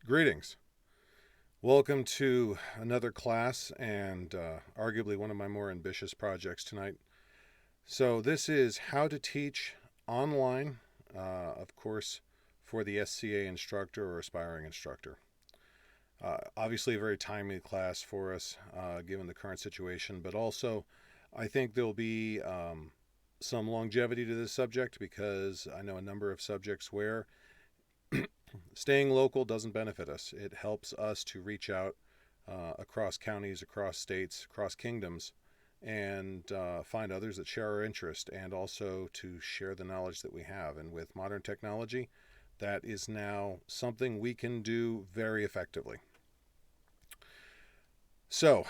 Greetings. Welcome to another class and arguably one of my more ambitious projects tonight. So, this is how to teach online, of course, for the SCA instructor or aspiring instructor. Obviously, a very timely class for us given the current situation, but also I think there'll be some longevity to this subject because I know a number of subjects where staying local doesn't benefit us. It helps us to reach out across counties, across states, across kingdoms, and find others that share our interest and also to share the knowledge that we have. And with modern technology, that is now something we can do very effectively. So,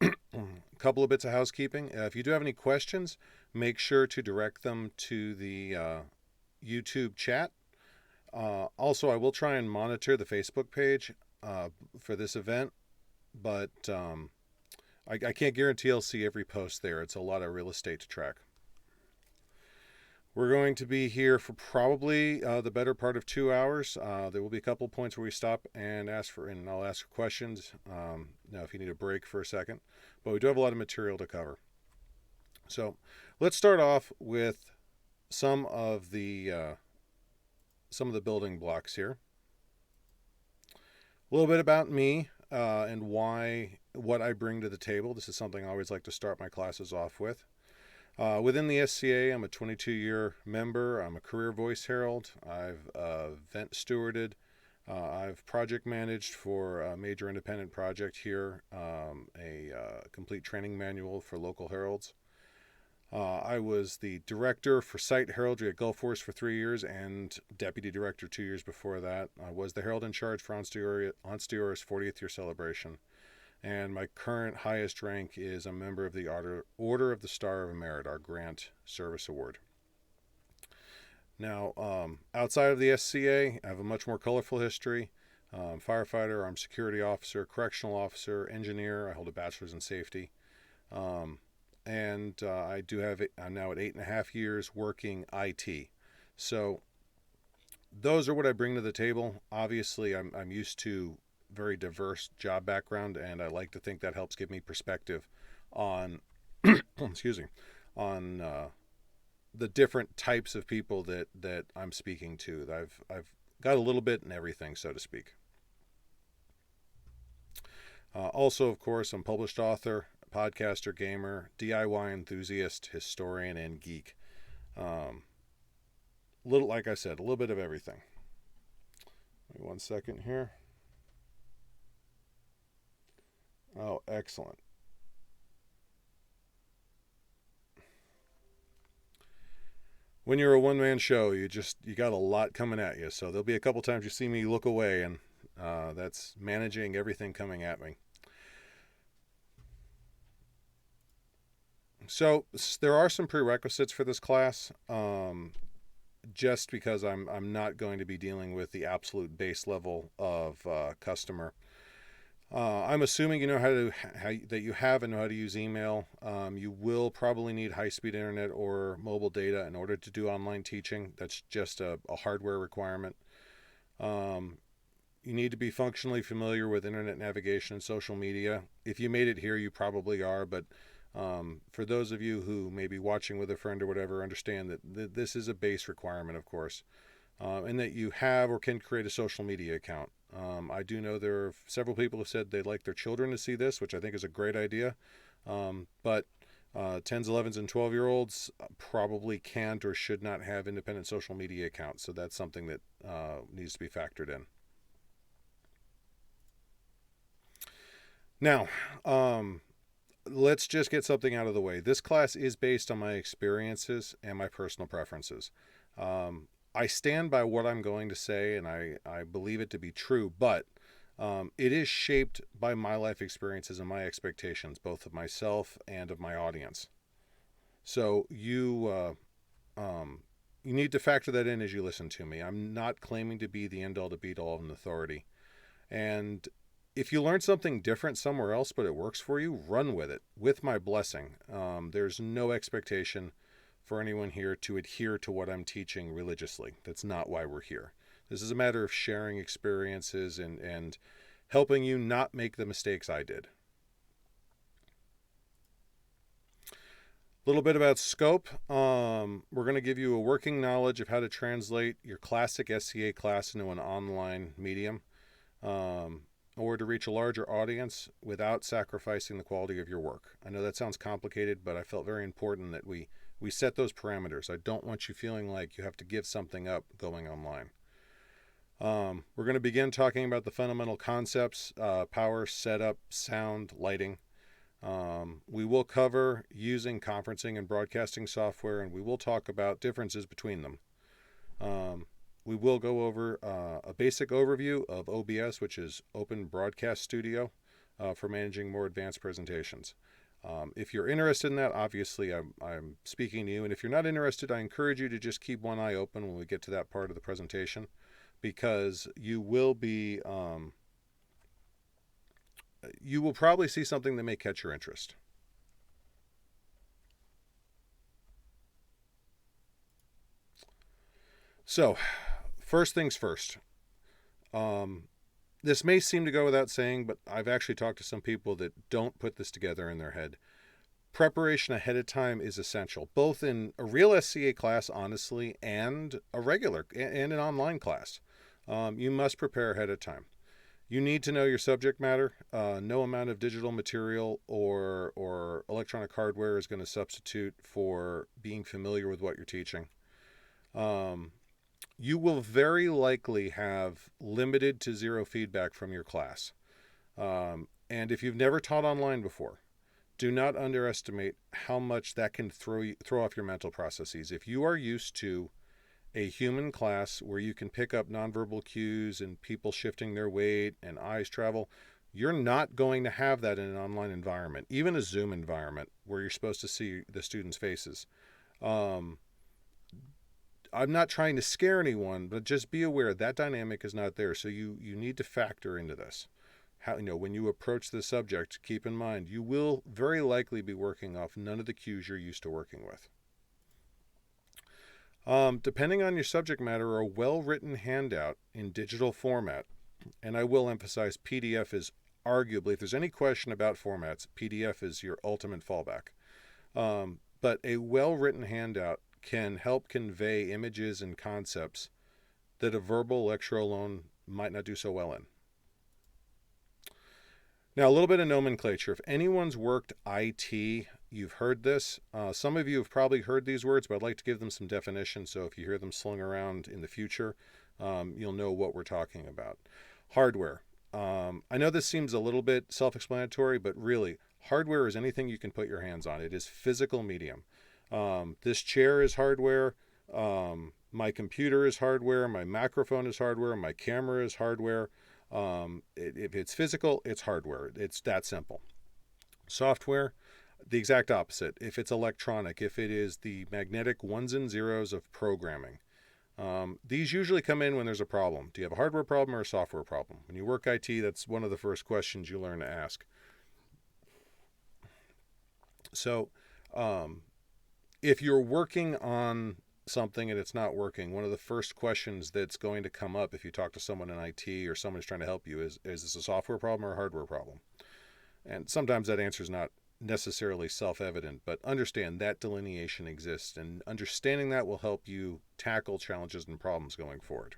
a couple of bits of housekeeping. If you do have any questions, make sure to direct them to the YouTube chat. Also, I will try and monitor the Facebook page for this event, but I can't guarantee I'll see every post there. It's a lot of real estate to track. We're going to be here for probably the better part of 2 hours. There will be a couple points where we stop and I'll ask for questions. Now, if you need a break for a second, but we do have a lot of material to cover. So, let's start off with some of the building blocks here. A little bit about me and what I bring to the table. This is something I always like to start my classes off with. Within the SCA, I'm a 22-year member. I'm a career voice herald. I've event stewarded. I've project managed for a major independent project here, a complete training manual for local heralds. I was the director for site heraldry at Gulf Force for 3 years and deputy director 2 years before that. I was the herald in charge for Onstiora's 40th year celebration. And my current highest rank is a member of the Order of the Star of Merit, our grant service award. Now, outside of the SCA, I have a much more colorful history. Firefighter, armed security officer, correctional officer, engineer. I hold a bachelor's in safety. And I'm now at 8.5 years working IT. So those are what I bring to the table. Obviously, I'm used to very diverse job background, and I like to think that helps give me perspective on, excuse me, on the different types of people that I'm speaking to. I've got a little bit in everything, so to speak. Also, of course, I'm a published author, podcaster, gamer, DIY enthusiast, historian, and geek. Like I said, a little bit of everything. Wait 1 second here. Oh, excellent. When you're a one-man show, you got a lot coming at you. So there'll be a couple times you see me look away, and that's managing everything coming at me. So there are some prerequisites for this class. Just because I'm not going to be dealing with the absolute base level of customer. I'm assuming you know that you have and know how to use email. You will probably need high-speed internet or mobile data in order to do online teaching. That's just a hardware requirement. You need to be functionally familiar with internet navigation and social media. If you made it here, you probably are, but for those of you who may be watching with a friend or whatever, understand that this is a base requirement, of course, and that you have or can create a social media account. I do know there are several people who said they'd like their children to see this, which I think is a great idea. But 10s, 11s, and 12-year-olds probably can't or should not have independent social media accounts. So that's something that needs to be factored in. Now, let's just get something out of the way. This class is based on my experiences and my personal preferences. I stand by what I'm going to say, and I believe it to be true, but it is shaped by my life experiences and my expectations, both of myself and of my audience. So you need to factor that in as you listen to me. I'm not claiming to be the end-all to beat-all of an authority. And if you learn something different somewhere else, but it works for you, run with it, with my blessing. There's no expectation for anyone here to adhere to what I'm teaching religiously. That's not why we're here. This is a matter of sharing experiences and helping you not make the mistakes I did. A little bit about scope. We're going to give you a working knowledge of how to translate your classic SCA class into an online medium, or to reach a larger audience without sacrificing the quality of your work. I know that sounds complicated, but I felt very important that we set those parameters. I don't want you feeling like you have to give something up going online. We're going to begin talking about the fundamental concepts: power, setup, sound, lighting. We will cover using conferencing and broadcasting software, and we will talk about differences between them. We will go over a basic overview of OBS, which is Open Broadcast Studio, for managing more advanced presentations. If you're interested in that, obviously I'm speaking to you, and if you're not interested, I encourage you to just keep one eye open when we get to that part of the presentation, because you will probably see something that may catch your interest. So, first things first. This may seem to go without saying, but I've actually talked to some people that don't put this together in their head. Preparation ahead of time is essential, both in a real SCA class, honestly, and a regular and an online class. You must prepare ahead of time. You need to know your subject matter. No amount of digital material or electronic hardware is going to substitute for being familiar with what you're teaching. You will very likely have limited to zero feedback from your class. And if you've never taught online before, do not underestimate how much that can throw off your mental processes. If you are used to a human class where you can pick up nonverbal cues and people shifting their weight and eyes travel, you're not going to have that in an online environment, even a Zoom environment where you're supposed to see the students' faces. I'm not trying to scare anyone, but just be aware that dynamic is not there. So you need to factor into this. When you approach the subject, keep in mind you will very likely be working off none of the cues you're used to working with. Depending on your subject matter, a well-written handout in digital format, and I will emphasize PDF is arguably, if there's any question about formats, PDF is your ultimate fallback. But a well-written handout can help convey images and concepts that a verbal lecture alone might not do so well in. Now, a little bit of nomenclature. If anyone's worked IT, you've heard this. Some of you have probably heard these words, but I'd like to give them some definition, so if you hear them slung around in the future, you'll know what we're talking about. Hardware. I know this seems a little bit self-explanatory, but really, hardware is anything you can put your hands on. It is physical medium. This chair is hardware. My computer is hardware. My microphone is hardware. My camera is hardware. If it's physical, it's hardware. It's that simple. Software, the exact opposite. If it's electronic, if it is the magnetic ones and zeros of programming. These usually come in when there's a problem. Do you have a hardware problem or a software problem? When you work IT, that's one of the first questions you learn to ask. So, if you're working on something and it's not working, one of the first questions that's going to come up if you talk to someone in IT or someone who's trying to help you is this a software problem or a hardware problem? And sometimes that answer is not necessarily self-evident, but understand that delineation exists, and understanding that will help you tackle challenges and problems going forward.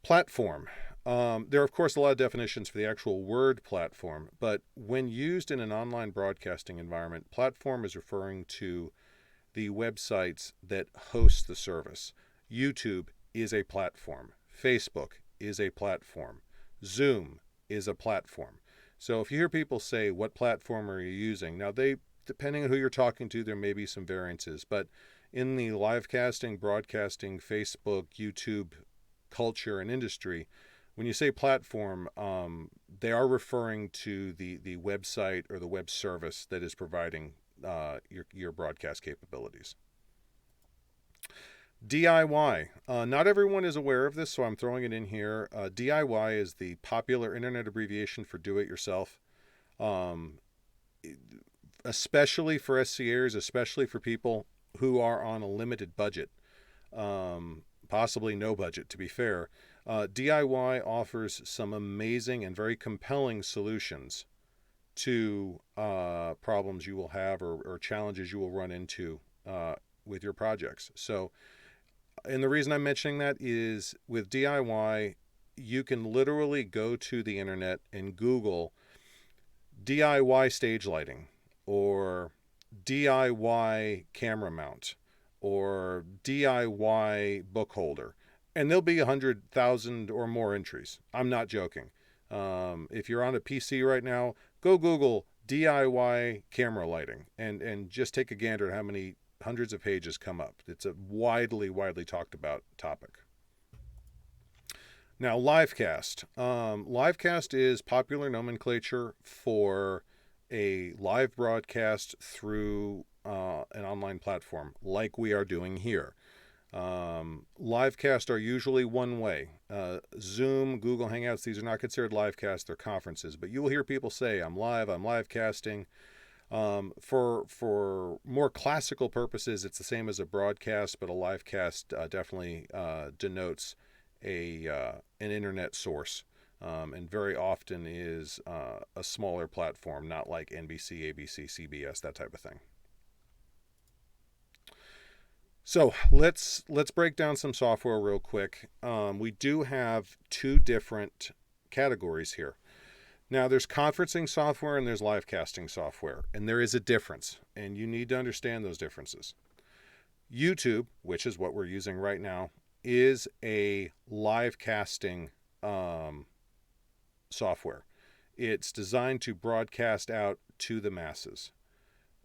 Platform. There are, of course, a lot of definitions for the actual word platform, but when used in an online broadcasting environment, platform is referring to the websites that host the service. YouTube is a platform. Facebook is a platform. Zoom is a platform. So if you hear people say, what platform are you using? Now, depending on who you're talking to, there may be some variances, but in the live casting, broadcasting, Facebook, YouTube culture and industry, when you say platform, they are referring to the website or the web service that is providing your broadcast capabilities. DIY. Not everyone is aware of this, so I'm throwing it in here. DIY is the popular internet abbreviation for do-it-yourself, especially for SCAers, especially for people who are on a limited budget. possibly no budget, to be fair. DIY offers some amazing and very compelling solutions to problems you will have or challenges you will run into with your projects. So, and the reason I'm mentioning that is with DIY, you can literally go to the internet and Google DIY stage lighting or DIY camera mount or DIY book holder, and there'll be 100,000 or more entries. I'm not joking. If you're on a PC right now, go Google DIY camera lighting and just take a gander at how many hundreds of pages come up. It's a widely talked about topic. Now, livecast. Livecast is popular nomenclature for a live broadcast through an online platform like we are doing here. Livecast are usually one way. Zoom, Google Hangouts, these are not considered livecasts, they're conferences. But you will hear people say, I'm live casting. For more classical purposes, it's the same as a broadcast, but a livecast definitely denotes an internet source, and very often is a smaller platform, not like NBC, ABC, CBS, that type of thing. So let's break down some software real quick. We do have two different categories here. Now, there's conferencing software and there's live casting software, and there is a difference, and you need to understand those differences. YouTube, which is what we're using right now, is a live casting software. It's designed to broadcast out to the masses.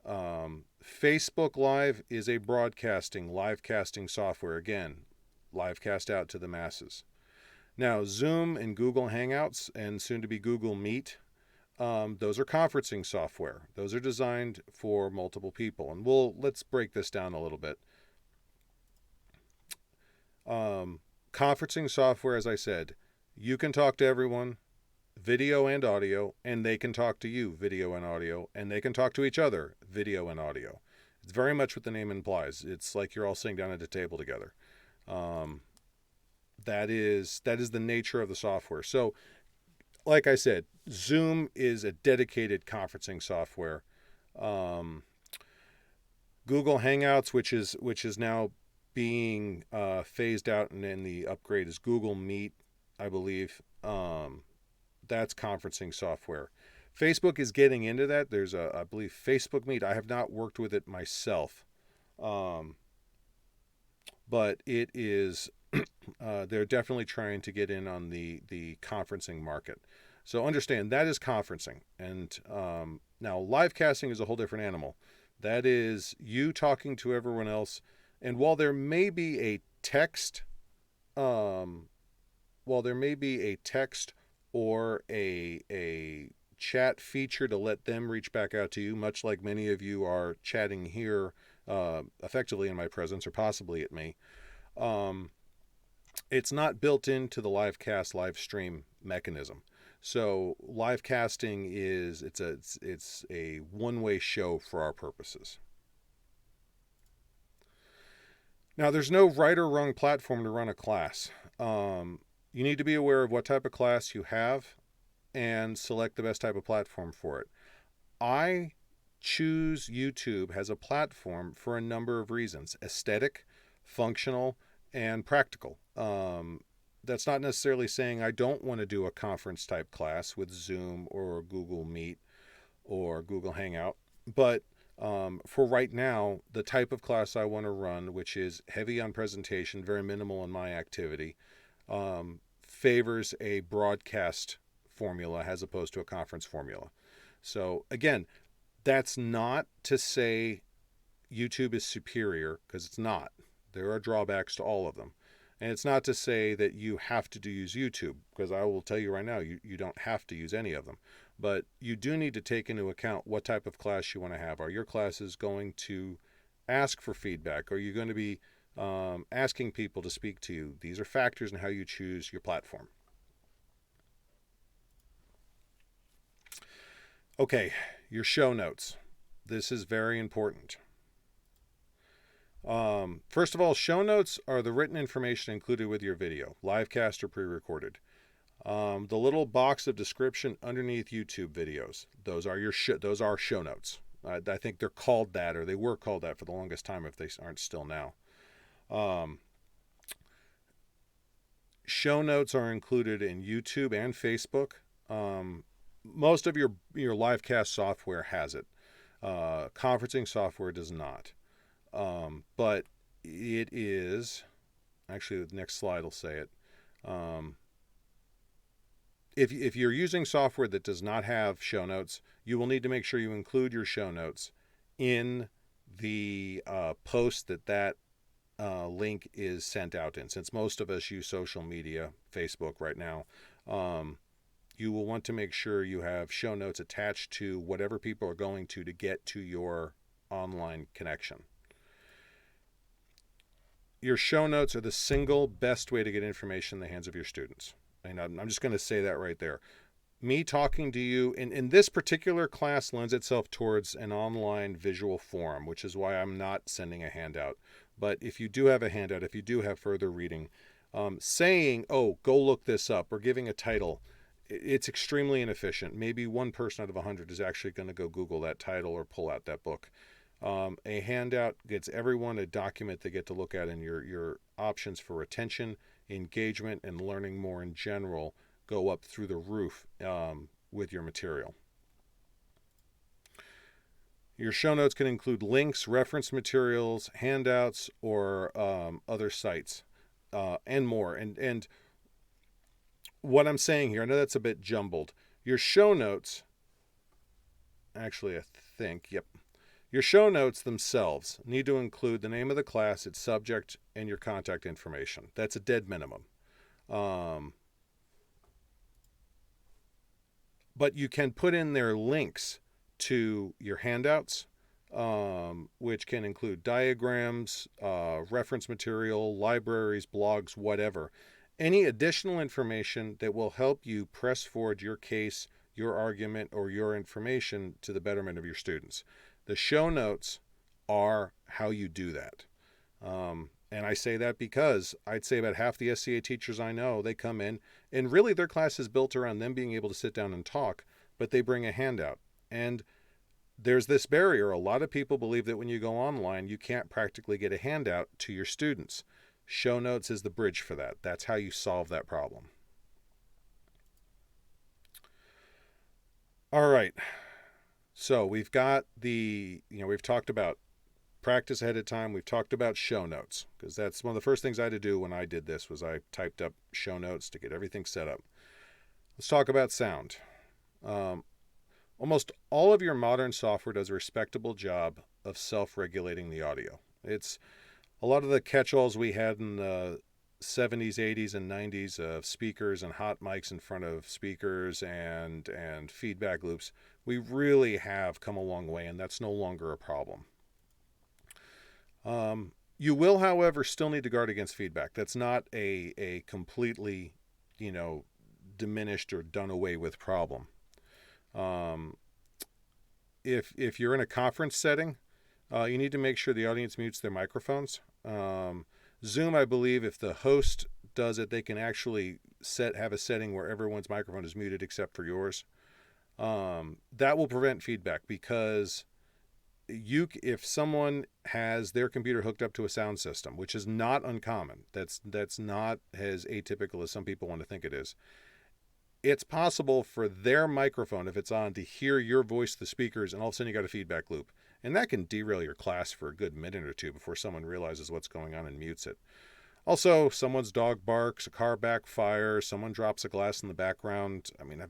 Facebook Live is a live casting software. Again, live cast out to the masses. Now, Zoom and Google Hangouts and soon to be Google Meet, those are conferencing software. Those are designed for multiple people. And let's break this down a little bit. Conferencing software, as I said, you can talk to everyone, video and audio, and they can talk to you, video and audio, and they can talk to each other, video and audio. It's very much what the name implies. It's like you're all sitting down at a table together. That is the nature of the software. So, like I said, Zoom is a dedicated conferencing software. Google Hangouts, which is now being phased out, and then the upgrade is Google Meet, I believe. That's conferencing software. Facebook is getting into that. There's I believe Facebook Meet. I have not worked with it myself, but it is. They're definitely trying to get in on the conferencing market. So understand that is conferencing, and now live casting is a whole different animal. That is you talking to everyone else, and while there may be a text, or a chat feature to let them reach back out to you, much like many of you are chatting here effectively in my presence or possibly at me. It's not built into the live stream mechanism. So live casting it's a one-way show for our purposes. Now, there's no right or wrong platform to run a class. You need to be aware of what type of class you have and select the best type of platform for it. I choose YouTube as a platform for a number of reasons: aesthetic, functional, and practical. That's not necessarily saying I don't want to do a conference type class with Zoom or Google Meet or Google Hangout, but for right now, the type of class I want to run, which is heavy on presentation, very minimal in my activity, favors a broadcast formula as opposed to a conference formula. So again, that's not to say YouTube is superior, because it's not. There are drawbacks to all of them. And it's not to say that you have to use YouTube, because I will tell you right now, you don't have to use any of them. But you do need to take into account what type of class you want to have. Are your classes going to ask for feedback? Are you going to be asking people to speak to you? These are factors in how you choose your platform. Okay, your show notes. This is very important. First of all, show notes are the written information included with your video, livecast or pre-recorded. The little box of description underneath YouTube videos, those are show notes. I think they're called that, or they were called that for the longest time, if they aren't still now. Show notes are included in YouTube and Facebook. Most of your livecast software has it. Conferencing software does not. But it is, actually the next slide will say it. If you're using software that does not have show notes, you will need to make sure you include your show notes in the post that link is sent out in. Since most of us use social media, Facebook right now, you will want to make sure you have show notes attached to whatever people are going to get to your online connection. Your show notes are the single best way to get information in the hands of your students. And I'm just going to say that right there. Me talking to you in this particular class lends itself towards an online visual forum, which is why I'm not sending a handout. But if you do have a handout, if you do have further reading, saying, oh, go look this up, or giving a title, it's extremely inefficient. Maybe one person out of 100 is actually going to go Google that title or pull out that book. A handout gets everyone a document they get to look at, and your options for retention, engagement, and learning more in general go up through the roof with your material. Your show notes can include links, reference materials, handouts, or other sites, and more. And what I'm saying here, I know that's a bit jumbled. Your show notes, actually, I think, yep. Your show notes themselves need to include the name of the class, its subject, and your contact information. That's a dead minimum. But you can put in there links to your handouts, which can include diagrams, reference material, libraries, blogs, whatever. Any additional information that will help you press forward your case, your argument, or your information to the betterment of your students. The show notes are how you do that. And I say that because I'd say about half the SCA teachers I know, they come in, and really their class is built around them being able to sit down and talk, but they bring a handout. And there's this barrier. A lot of people believe that when you go online, you can't practically get a handout to your students. Show notes is the bridge for that. That's how you solve that problem. All right. So we've got we've talked about practice ahead of time. We've talked about show notes, because that's one of the first things I had to do when I did this was I typed up show notes to get everything set up. Let's talk about sound. Almost all of your modern software does a respectable job of self-regulating the audio. It's a lot of the catch-alls we had in the 70s, 80s, and 90s of speakers and hot mics in front of speakers and feedback loops. We really have come a long way, and that's no longer a problem. You will, however, still need to guard against feedback. That's not a completely, diminished or done away with problem. If you're in a conference setting, you need to make sure the audience mutes their microphones. Zoom, I believe, if the host does it, they can actually have a setting where everyone's microphone is muted except for yours. That will prevent feedback, because if someone has their computer hooked up to a sound system, which is not uncommon, that's not as atypical as some people want to think it is. It's possible for their microphone, if it's on, to hear your voice, the speakers, and all of a sudden you got a feedback loop. And that can derail your class for a good minute or two before someone realizes what's going on and mutes it. Also, someone's dog barks, a car backfires, someone drops a glass in the background. I mean,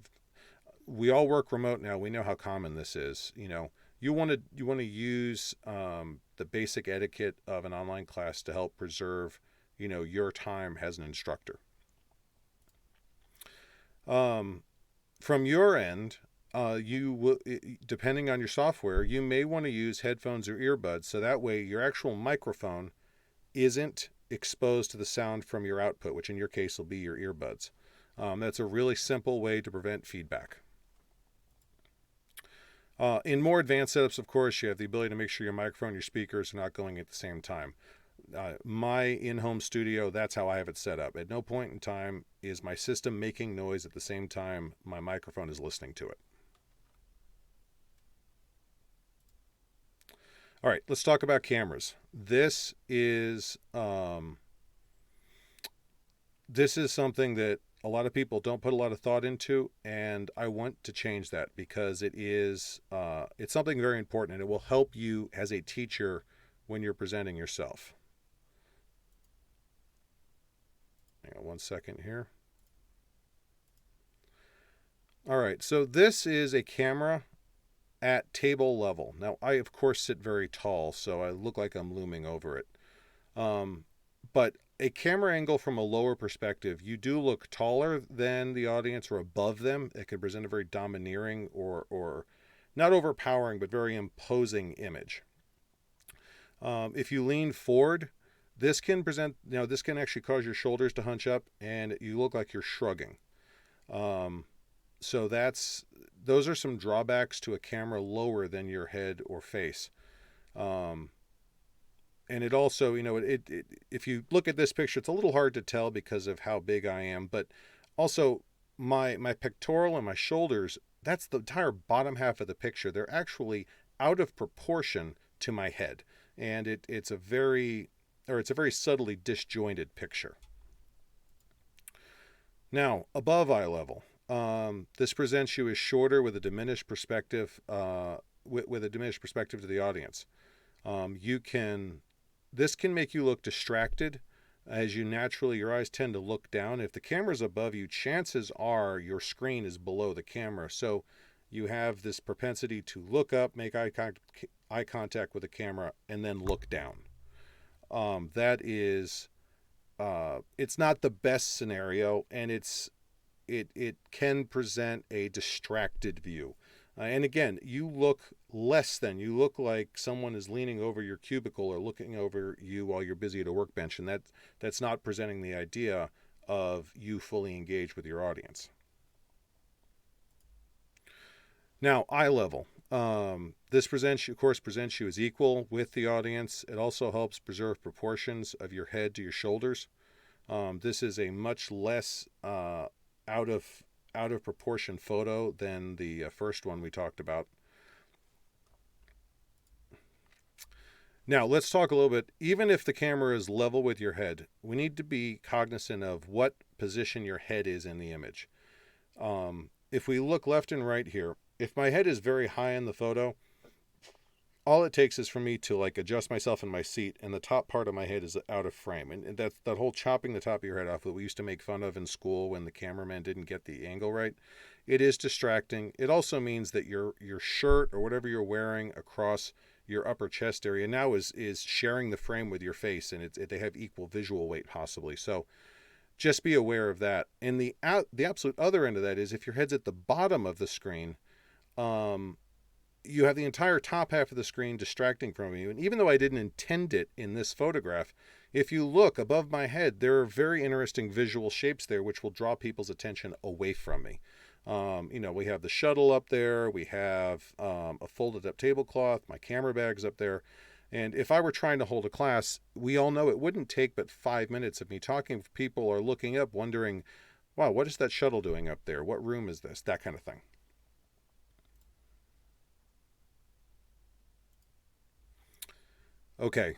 we all work remote now. We know how common this is. You want to use the basic etiquette of an online class to help preserve, your time as an instructor. From your end, you will, depending on your software, you may want to use headphones or earbuds, so that way your actual microphone isn't exposed to the sound from your output, which in your case will be your earbuds. That's a really simple way to prevent feedback. In more advanced setups, of course, you have the ability to make sure your microphone and your speakers are not going at the same time. My in-home studio, that's how I have it set up. At no point in time is my system making noise at the same time my microphone is listening to it. All right, let's talk about cameras. This is something that a lot of people don't put a lot of thought into, and I want to change that because it's something very important, and it will help you as a teacher when you're presenting yourself. Hang on one second here. All right, so this is a camera at table level. Now, I, of course, sit very tall, so I look like I'm looming over it. But a camera angle from a lower perspective, you do look taller than the audience or above them. It can present a very domineering or not overpowering, but very imposing image. If you lean forward, this can actually cause your shoulders to hunch up and you look like you're shrugging. So those are some drawbacks to a camera lower than your head or face. And it also, if you look at this picture, it's a little hard to tell because of how big I am, but also my pectoral and my shoulders, that's the entire bottom half of the picture. They're actually out of proportion to my head. And it's a very subtly disjointed picture. Now, above eye level, this presents you as shorter with a diminished perspective, with a diminished perspective to the audience. This can make you look distracted, as your eyes tend to look down. If the camera's above you, chances are your screen is below the camera. So you have this propensity to look up, make eye contact with the camera, and then look down. It's not the best scenario, and it can present a distracted view. And again, you look like someone is leaning over your cubicle or looking over you while you're busy at a workbench, and that's not presenting the idea of you fully engaged with your audience. Now, eye level. This presents you as equal with the audience. It also helps preserve proportions of your head to your shoulders. This is a much less out of proportion photo than the first one we talked about. Now, let's talk a little bit. Even if the camera is level with your head, we need to be cognizant of what position your head is in the image. If we look left and right here, if my head is very high in the photo, all it takes is for me to adjust myself in my seat and the top part of my head is out of frame. And that whole chopping the top of your head off that we used to make fun of in school when the cameraman didn't get the angle right. It is distracting. It also means that your shirt or whatever you're wearing across your upper chest area now is sharing the frame with your face, and they have equal visual weight possibly. So just be aware of that. And the absolute other end of that is if your head's at the bottom of the screen, you have the entire top half of the screen distracting from you. And even though I didn't intend it in this photograph, if you look above my head, there are very interesting visual shapes there which will draw people's attention away from me. We have the shuttle up there. We have a folded up tablecloth. My camera bag's up there. And if I were trying to hold a class, we all know it wouldn't take but 5 minutes of me talking with people or looking up, wondering, wow, what is that shuttle doing up there? What room is this? That kind of thing. Okay.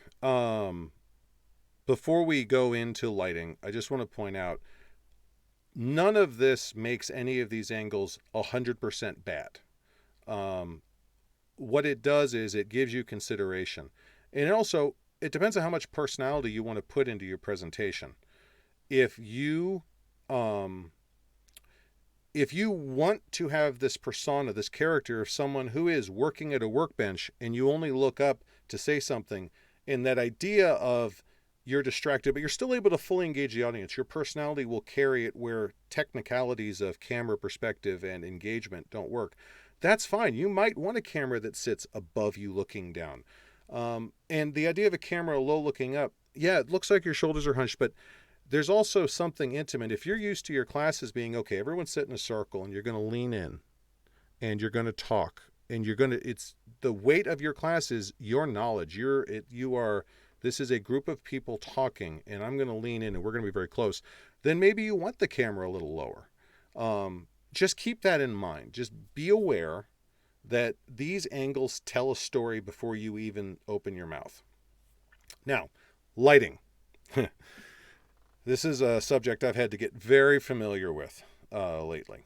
Before we go into lighting, I just want to point out, none of this makes any of these angles 100% bad. What it does is it gives you consideration. And it depends on how much personality you want to put into your presentation. If you want to have this persona, this character of someone who is working at a workbench and you only look up to say something, and that idea of you're distracted, but you're still able to fully engage the audience, your personality will carry it where technicalities of camera perspective and engagement don't work. That's fine. You might want a camera that sits above you looking down. And the idea of a camera low looking up, yeah, it looks like your shoulders are hunched, but there's also something intimate. If you're used to your classes being, okay, everyone sit in a circle and you're going to lean in and you're going to talk and it's the weight of your class is your knowledge. This is a group of people talking, and I'm going to lean in and we're going to be very close. Then maybe you want the camera a little lower. Just keep that in mind. Just be aware that these angles tell a story before you even open your mouth. Now, lighting. This is a subject I've had to get very familiar with lately.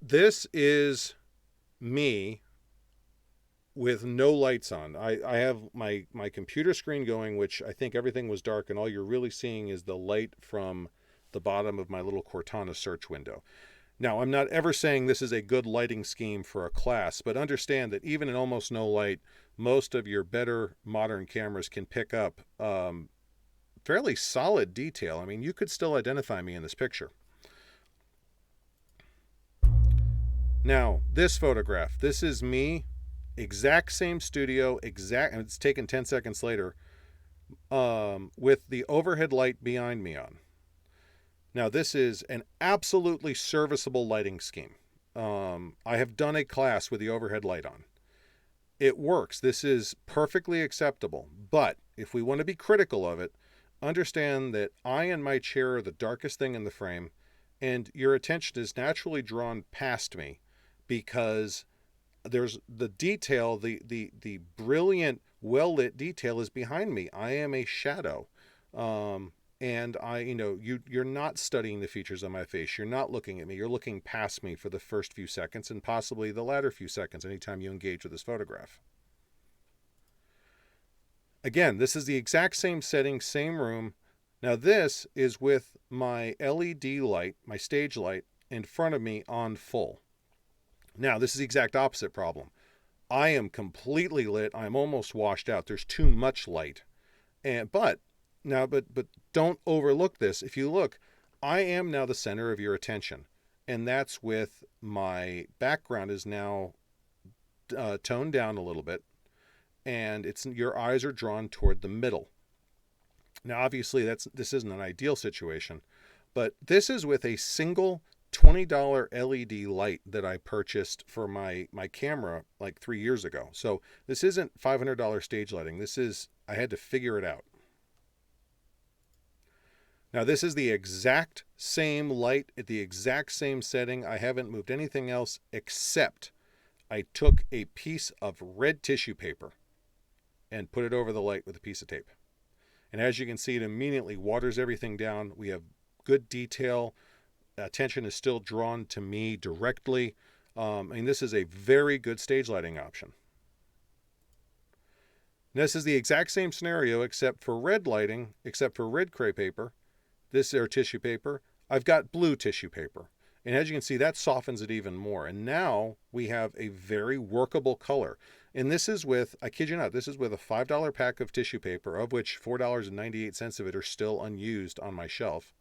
This is me with no lights on. I have my computer screen going, which I think everything was dark, and all you're really seeing is the light from the bottom of my little Cortana search window. Now, I'm not ever saying this is a good lighting scheme for a class, but understand that even in almost no light, most of your better modern cameras can pick up fairly solid detail. I mean, you could still identify me in this picture. Now, this photograph, this is me, exact same studio, and it's taken 10 seconds later, with the overhead light behind me on. Now, this is an absolutely serviceable lighting scheme. I have done a class with the overhead light on. It works. This is perfectly acceptable. But if we want to be critical of it, understand that I and my chair are the darkest thing in the frame, and your attention is naturally drawn past me because there's the detail, the brilliant, well-lit detail is behind me. I am a shadow. And you're not studying the features on my face. You're not looking at me. You're looking past me for the first few seconds and possibly the latter few seconds anytime you engage with this photograph. Again, this is the exact same setting, same room. Now this is with my LED light, my stage light, in front of me on full. Now this is the exact opposite problem. I am completely lit. I'm almost washed out. There's too much light. But don't overlook this. If you look, I am now the center of your attention, and that's with my background is now toned down a little bit, and your eyes are drawn toward the middle. Now, obviously, this isn't an ideal situation, but this is with a single $20 LED light that I purchased for my camera like 3 years ago. So this isn't $500 stage lighting. I had to figure it out. Now this is the exact same light at the exact same setting. I haven't moved anything else except I took a piece of red tissue paper and put it over the light with a piece of tape. And as you can see, it immediately waters everything down. We have good detail. Attention is still drawn to me directly. This is a very good stage lighting option. This is the exact same scenario except for red lighting, except for red crepe paper. This is tissue paper. I've got blue tissue paper. And as you can see, that softens it even more. And now we have a very workable color. And this is with, I kid you not, this is with a $5 pack of tissue paper, of which $4.98 of it are still unused on my shelf.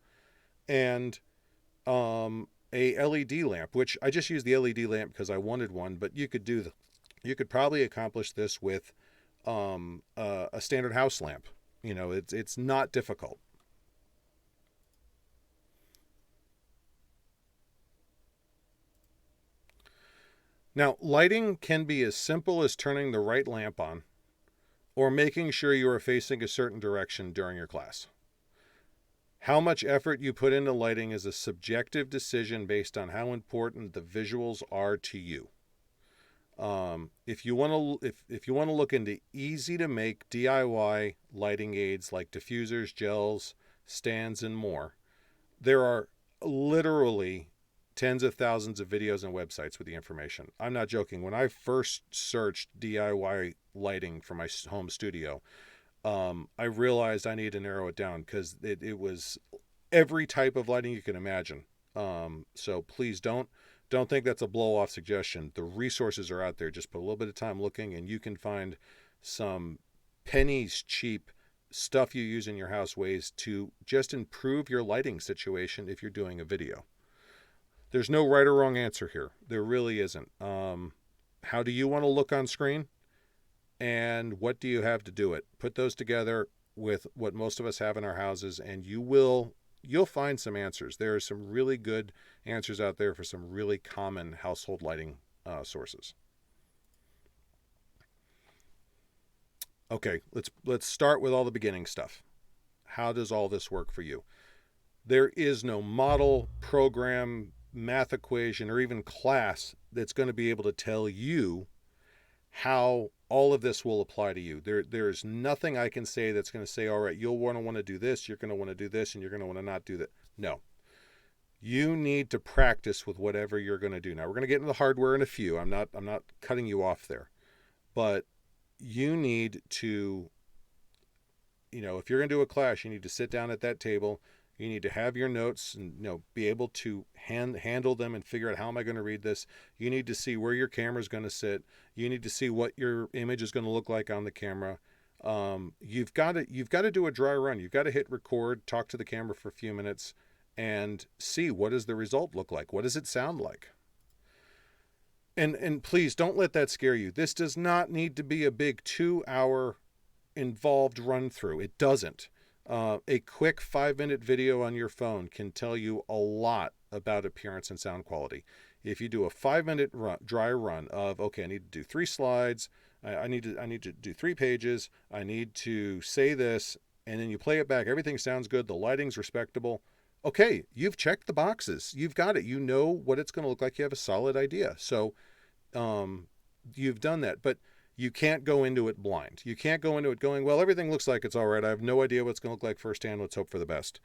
And a LED lamp, which I just used the LED lamp because I wanted one, but you could probably accomplish this with a standard house lamp. It's not difficult. Now, lighting can be as simple as turning the right lamp on or making sure you are facing a certain direction during your class. How much effort you put into lighting is a subjective decision based on how important the visuals are to you. If you want to look into easy to make DIY lighting aids like diffusers, gels, stands, and more, there are literally tens of thousands of videos and websites with the information. I'm not joking. When I first searched DIY lighting for my home studio, I realized I needed to narrow it down because it was every type of lighting you can imagine. So please don't think that's a blow-off suggestion. The resources are out there. Just put a little bit of time looking, and you can find some pennies cheap stuff you use in your house, ways to just improve your lighting situation if you're doing a video. There's no right or wrong answer here. There really isn't. How do you want to look on screen? And what do you have to do it? Put those together with what most of us have in our houses, and you will you'll find some answers. There are some really good answers out there for some really common household lighting sources. Okay, let's start with all the beginning stuff. How does all this work for you? There is no model, program, math equation, or even class that's going to be able to tell you how all of this will apply to you. There's nothing I can say that's going to say, all right, you'll want to do this, you're going to want to do this, and you're going to want to not do that. No. You need to practice with whatever you're going to do. Now, we're going to get into the hardware in a few. I'm not cutting you off there. But you need to, if you're going to do a class, you need to sit down at that table. You need to have your notes and be able to handle them and figure out, how am I going to read this? You need to see where your camera is going to sit. You need to see what your image is going to look like on the camera. You've got to do a dry run. You've got to hit record, talk to the camera for a few minutes, and see, what does the result look like? What does it sound like? And please don't let that scare you. This does not need to be a big 2-hour involved run through. It doesn't. A quick 5-minute video on your phone can tell you a lot about appearance and sound quality. If you do a 5-minute dry run of, okay, I need to do 3 slides, I need to do 3 pages, I need to say this, and then you play it back, everything sounds good, the lighting's respectable. Okay, you've checked the boxes. You've got it. You know what it's going to look like. You have a solid idea. So you've done that. But you can't go into it blind. You can't go into it going, well, everything looks like it's all right. I have no idea what it's going to look like firsthand. Let's hope for the best.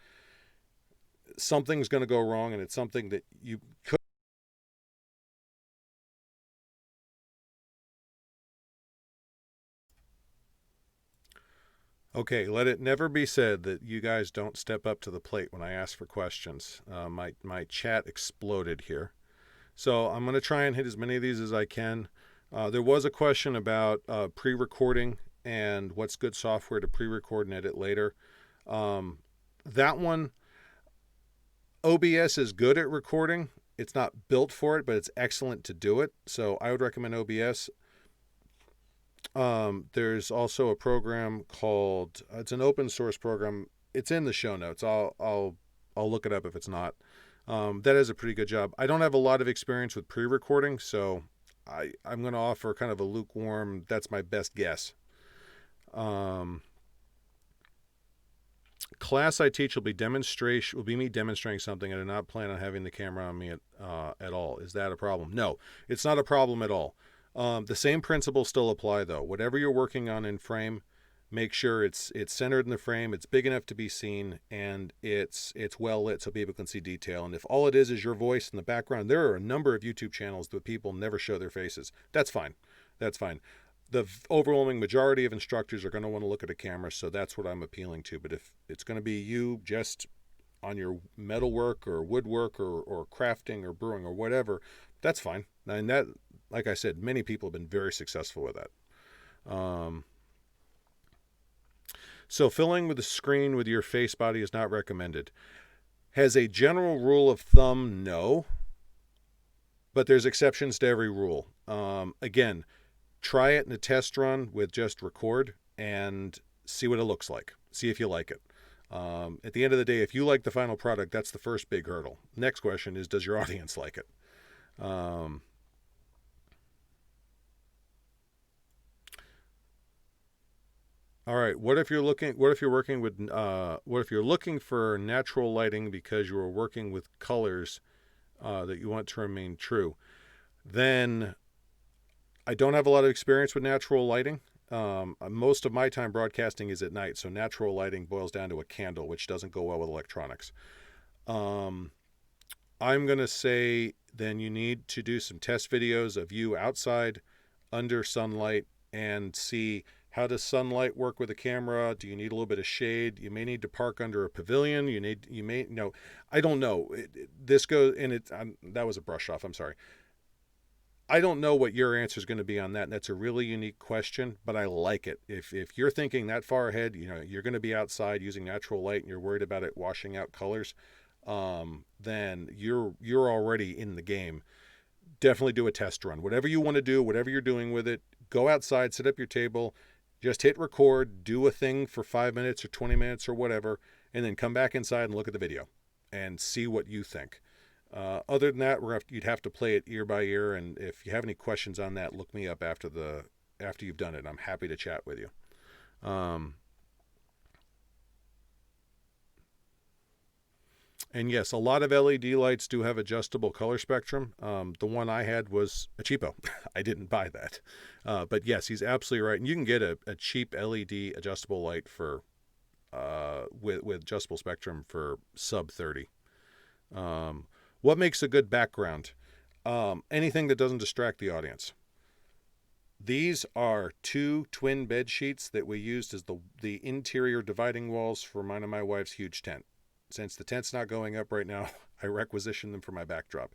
Something's going to go wrong, and it's something that you could. Okay, let it never be said that you guys don't step up to the plate when I ask for questions. My chat exploded here. So I'm going to try and hit as many of these as I can. There was a question about pre-recording and what's good software to pre-record and edit later. That one, OBS is good at recording. It's not built for it, but it's excellent to do it. So I would recommend OBS. There's also a program called, it's an open source program. It's in the show notes. I'll look it up if it's not. That does a pretty good job. I don't have a lot of experience with pre-recording, so I'm going to offer kind of a lukewarm, that's my best guess. Class I teach will be me demonstrating something. I do not plan on having the camera on me at all. Is that a problem? No, it's not a problem at all. The same principles still apply, though. Whatever you're working on in frame, make sure it's centered in the frame, it's big enough to be seen, and it's well lit so people can see detail. And if all it is your voice in the background, there are a number of YouTube channels that people never show their faces. That's fine. That's fine. The overwhelming majority of instructors are going to want to look at a camera, so that's what I'm appealing to. But if it's going to be you just on your metalwork or woodwork or crafting or brewing or whatever, that's fine. And that, like I said, many people have been very successful with that. So filling with the screen with your face body is not recommended. As a general rule of thumb, no. But there's exceptions to every rule. Again, try it in a test run with just record and see what it looks like. See if you like it. At the end of the day, if you like the final product, that's the first big hurdle. Next question is, does your audience like it? All right. What if you're looking for natural lighting because you are working with colors that you want to remain true? Then I don't have a lot of experience with natural lighting. Most of my time broadcasting is at night, so natural lighting boils down to a candle, which doesn't go well with electronics. I'm going to say then you need to do some test videos of you outside under sunlight and see, how does sunlight work with a camera? Do you need a little bit of shade? You may need to park under a pavilion. I don't know. That was a brush off. I'm sorry. I don't know what your answer is going to be on that. And that's a really unique question, but I like it. If you're thinking that far ahead, you're going to be outside using natural light and you're worried about it washing out colors, then you're already in the game. Definitely do a test run. Whatever you want to do, whatever you're doing with it, go outside, set up your table, just hit record, do a thing for 5 minutes or 20 minutes or whatever, and then come back inside and look at the video and see what you think. Other than that, you'd have to play it ear by ear, and if you have any questions on that, look me up after you've done it. I'm happy to chat with you. And yes, a lot of LED lights do have adjustable color spectrum. The one I had was a cheapo. I didn't buy that. But yes, he's absolutely right. And you can get a cheap LED adjustable light for with adjustable spectrum for sub 30. What makes a good background? Anything that doesn't distract the audience. These are 2 twin bed sheets that we used as the interior dividing walls for mine and my wife's huge tent. Since the tent's not going up right now, I requisitioned them for my backdrop.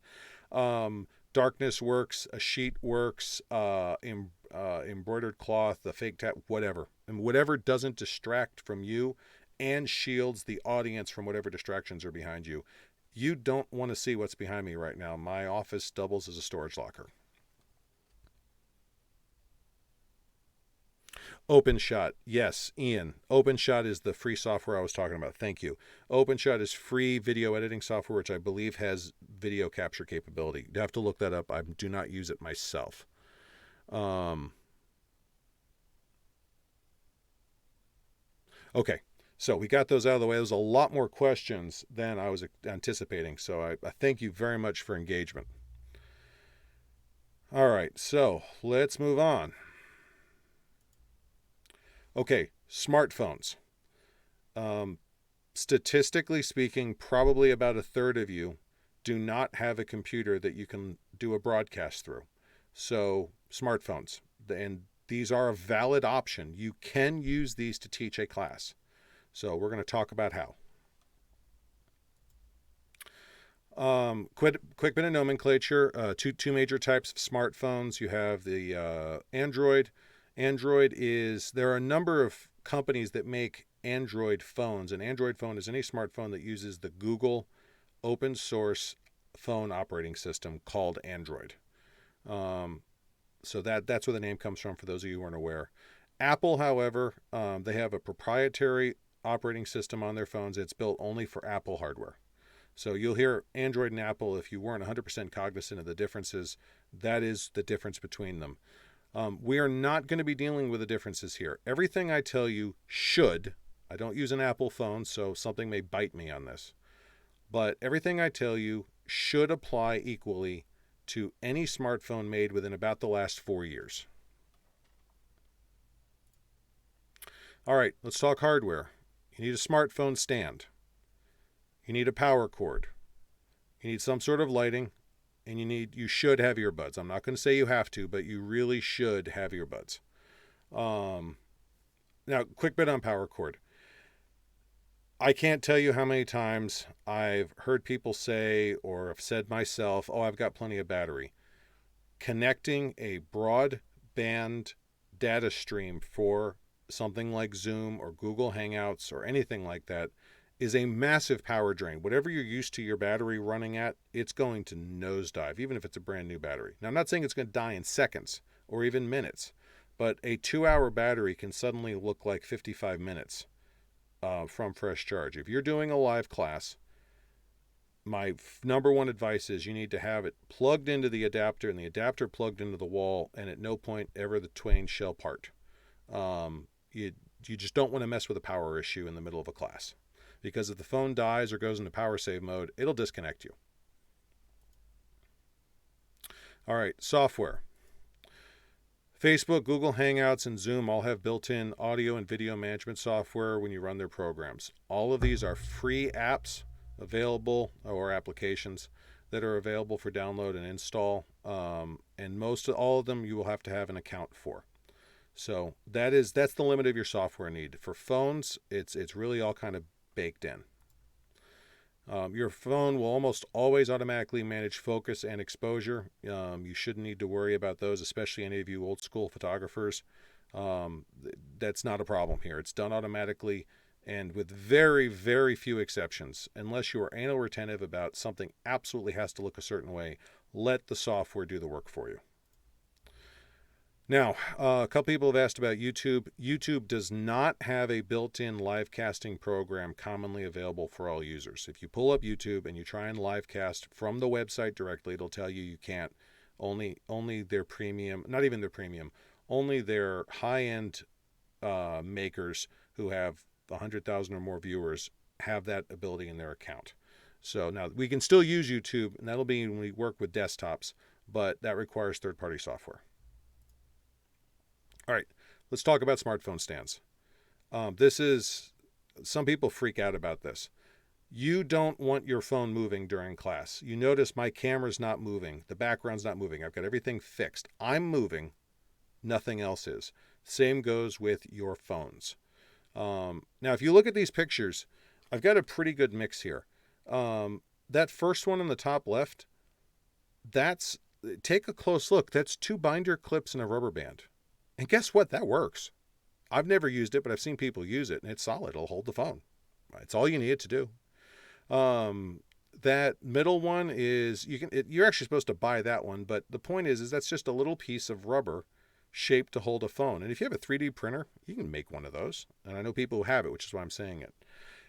Darkness works, a sheet works, embroidered cloth, a fake tap, whatever. And whatever doesn't distract from you and shields the audience from whatever distractions are behind you. You don't want to see what's behind me right now. My office doubles as a storage locker. OpenShot. Yes, Ian. OpenShot is the free software I was talking about. Thank you. OpenShot is free video editing software, which I believe has video capture capability. You have to look that up. I do not use it myself. Okay, so we got those out of the way. There's a lot more questions than I was anticipating, so I thank you very much for engagement. All right, so let's move on. Okay, smartphones. Statistically speaking, probably about a third of you do not have a computer that you can do a broadcast through. So, smartphones. And these are a valid option. You can use these to teach a class. So, we're going to talk about how. Quick bit of nomenclature. Two major types of smartphones. You have the Android. There are a number of companies that make Android phones. An Android phone is any smartphone that uses the Google open source phone operating system called Android. So that's where the name comes from for those of you who aren't aware. Apple, however, they have a proprietary operating system on their phones. It's built only for Apple hardware. So you'll hear Android and Apple, if you weren't 100% cognizant of the differences, that is the difference between them. We are not going to be dealing with the differences here. Everything I tell you should, I don't use an Apple phone, so something may bite me on this, but everything I tell you should apply equally to any smartphone made within about the last 4 years. All right, let's talk hardware. You need a smartphone stand. You need a power cord. You need some sort of lighting. And you should have earbuds. I'm not going to say you have to, but you really should have earbuds. Now, quick bit on power cord. I can't tell you how many times I've heard people say, or have said myself, oh, I've got plenty of battery. Connecting a broadband data stream for something like Zoom or Google Hangouts or anything like that is a massive power drain. Whatever you're used to your battery running at, it's going to nosedive, even if it's a brand new battery. Now, I'm not saying it's going to die in seconds or even minutes, but a 2-hour battery can suddenly look like 55 minutes from fresh charge. If you're doing a live class, my number one advice is you need to have it plugged into the adapter and the adapter plugged into the wall, and at no point ever the twain shall part. You just don't want to mess with a power issue in the middle of a class. Because if the phone dies or goes into power save mode, it'll disconnect you. All right, software. Facebook, Google Hangouts, and Zoom all have built-in audio and video management software when you run their programs. All of these are free apps available, or applications that are available for download and install. And all of them you will have to have an account for. So that's the limit of your software need. For phones, it's really all kind of baked in. Your phone will almost always automatically manage focus and exposure. You shouldn't need to worry about those, especially any of you old school photographers. That's not a problem here. It's done automatically, and with very, very few exceptions, unless you are anal retentive about something absolutely has to look a certain way, let the software do the work for you. Now, a couple people have asked about YouTube. YouTube does not have a built-in live casting program commonly available for all users. If you pull up YouTube and you try and live cast from the website directly, it'll tell you can't. Only their premium, not even their premium, only their high-end makers who have 100,000 or more viewers have that ability in their account. So now we can still use YouTube, and that'll be when we work with desktops, but that requires third-party software. All right, let's talk about smartphone stands. Some people freak out about this. You don't want your phone moving during class. You notice my camera's not moving. The background's not moving. I've got everything fixed. I'm moving. Nothing else is. Same goes with your phones. Now, if you look at these pictures, I've got a pretty good mix here. That first one on the top left, take a close look. That's 2 binder clips and a rubber band. And guess what? That works. I've never used it, but I've seen people use it, and it's solid. It'll hold the phone. It's all you need it to do. That middle one is, you're actually supposed to buy that one, but the point is that's just a little piece of rubber shaped to hold a phone. And if you have a 3D printer, you can make one of those. And I know people who have it, which is why I'm saying it.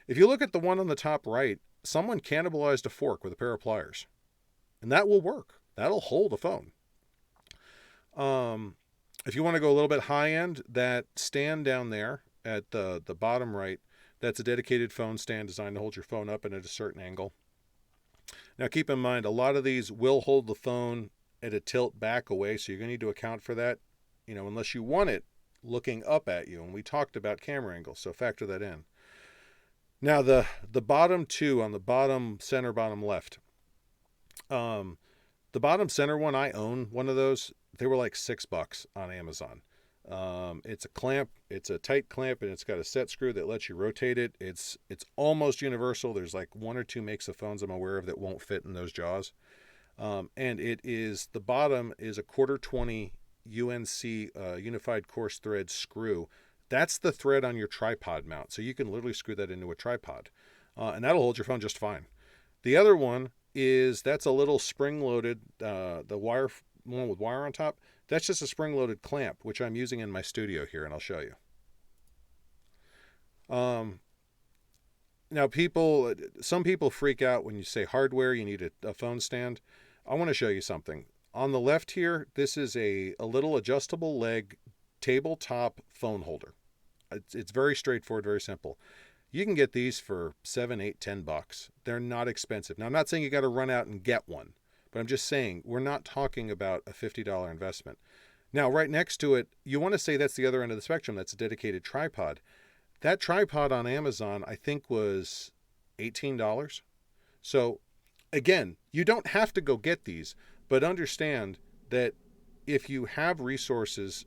If you look at the one on the top right, someone cannibalized a fork with a pair of pliers. And that will work. That'll hold a phone. If you want to go a little bit high end, that stand down there at the bottom right, that's a dedicated phone stand designed to hold your phone up and at a certain angle. Now keep in mind, a lot of these will hold the phone at a tilt back away, so you're going to need to account for that, unless you want it looking up at you. And we talked about camera angles, so factor that in. Now the bottom two on the bottom center, bottom left. The bottom center one, I own one of those. They were like $6 on Amazon. It's a clamp. It's a tight clamp, and it's got a set screw that lets you rotate it. It's almost universal. There's like 1 or 2 makes of phones I'm aware of that won't fit in those jaws. And the bottom is a 1/4-20 UNC unified coarse thread screw. That's the thread on your tripod mount. So you can literally screw that into a tripod. And that'll hold your phone just fine. The other one that's a little spring-loaded, the one with wire on top. That's just a spring-loaded clamp, which I'm using in my studio here, and I'll show you. Now, some people freak out when you say hardware, you need a phone stand. I want to show you something. On the left here, this is a little adjustable leg tabletop phone holder. It's very straightforward, very simple. You can get these for $7, $8, $10. They're not expensive. Now, I'm not saying you got to run out and get one, but I'm just saying we're not talking about a $50 investment. Now, right next to it, you want to say that's the other end of the spectrum. That's a dedicated tripod. That tripod on Amazon, I think, was $18. So, again, you don't have to go get these, but understand that if you have resources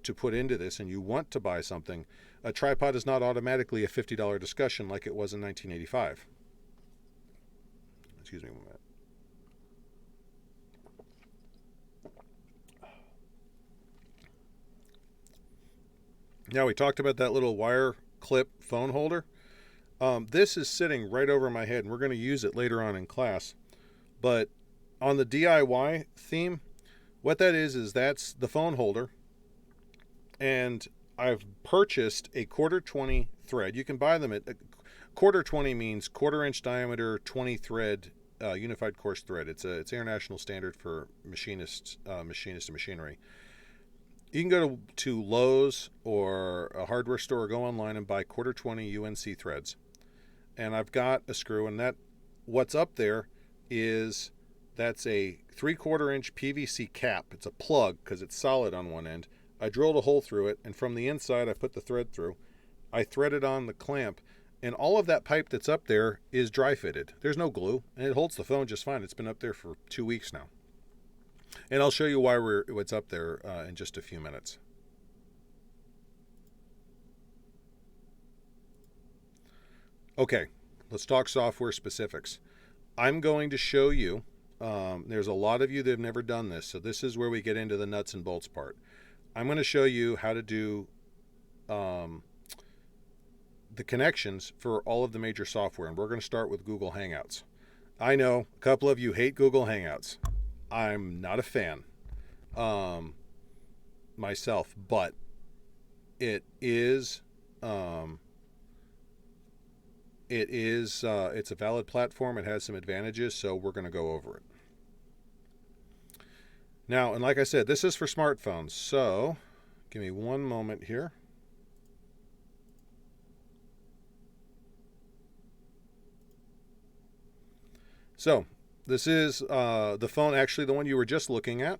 to put into this and you want to buy something, a tripod is not automatically a $50 discussion like it was in 1985. Excuse me one minute. Now, we talked about that little wire clip phone holder. This is sitting right over my head, and we're going to use it later on in class. But on the DIY theme, what that is that's the phone holder. And I've purchased a 1/4-20 thread. You can buy them at 1/4-20 means 1/4-inch diameter, 20 thread unified coarse thread. It's international standard for machinist and machinery. You can go to Lowe's or a hardware store or go online and buy 1/4-20 UNC threads. And I've got a screw, and what's up there that's a 3/4-inch PVC cap. It's a plug because it's solid on one end. I drilled a hole through it, and from the inside I put the thread through. I threaded on the clamp, and all of that pipe that's up there is dry fitted. There's no glue, and it holds the phone just fine. It's been up there for 2 weeks now. And I'll show you what's up there in just a few minutes. Okay, let's talk software specifics. I'm going to show you, there's a lot of you that have never done this, so this is where we get into the nuts and bolts part. I'm going to show you how to do the connections for all of the major software, and we're going to start with Google Hangouts. I know a couple of you hate Google Hangouts. I'm not a fan. myself, but it's a valid platform. It has some advantages, so we're going to go over it. Now, and like I said, this is for smartphones, so give me one moment here. So this is the phone, actually the one you were just looking at.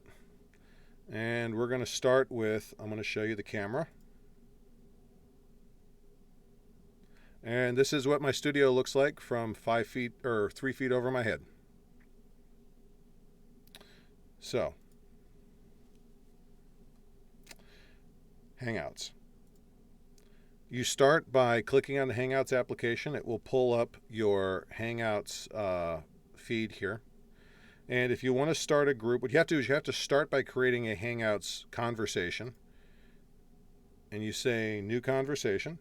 And we're going to start with, I'm going to show you the camera. And this is what my studio looks like from 5 feet or 3 feet over my head. So, Hangouts. You start by clicking on the Hangouts application. It will pull up your Hangouts feed here. And if you want to start a group, what you have to do is you have to start by creating a Hangouts conversation. And you say new conversation.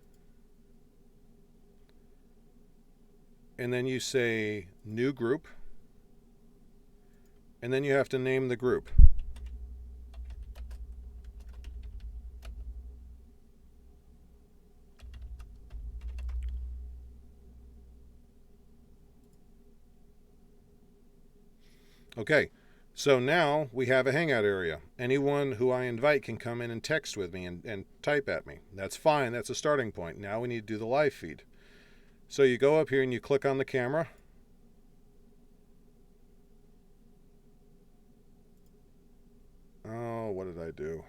And then you say new group. And then you have to name the group. Okay, so now we have a Hangout area. Anyone who I invite can come in and text with me and type at me. That's fine, that's a starting point. Now we need to do the live feed. So you go up here and you click on the camera. Oh, what did I do?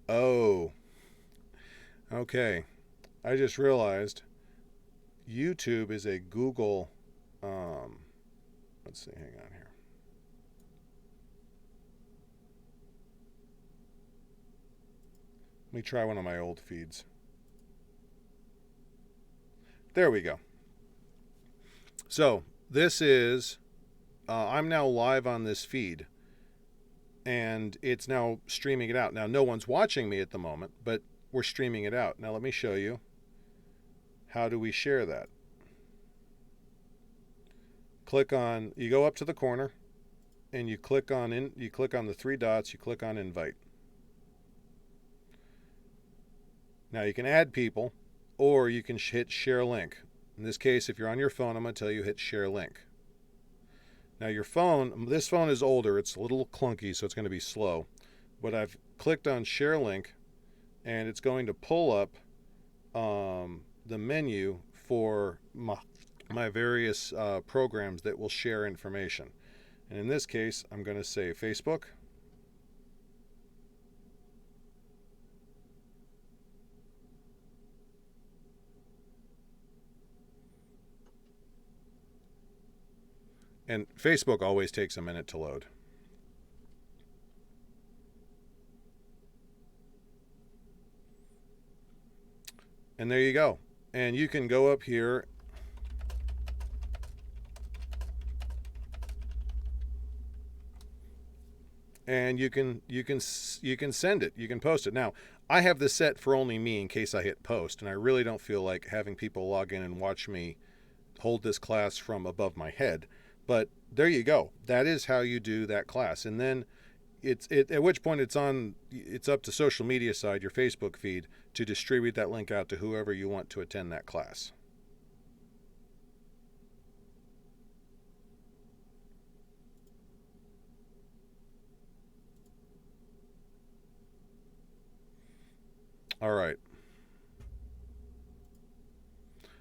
Oh, okay. I just realized YouTube is a Google, let's see, hang on here. Let me try one of my old feeds. There we go. So this is, I'm now live on this feed. And it's now streaming it out. Now, no one's watching me at the moment, but we're streaming it out. Now, let me show you. How do we share that? Click on, you go up to the corner, and you click on the 3 dots, you click on invite. Now, you can add people, or you can hit share link. In this case, if you're on your phone, I'm going to tell you hit share link. Now your phone, this phone is older, it's a little clunky, so it's going to be slow. But I've clicked on share link, and it's going to pull up the menu for my various programs that will share information. And in this case, I'm going to say Facebook. And Facebook always takes a minute to load. And there you go. And you can go up here and you can send it. You can post it. Now, I have this set for only me in case I hit post, and I really don't feel like having people log in and watch me hold this class from above my head. But there you go. That is how you do that class. And then at which point it's up to social media side, your Facebook feed, to distribute that link out to whoever you want to attend that class. All right.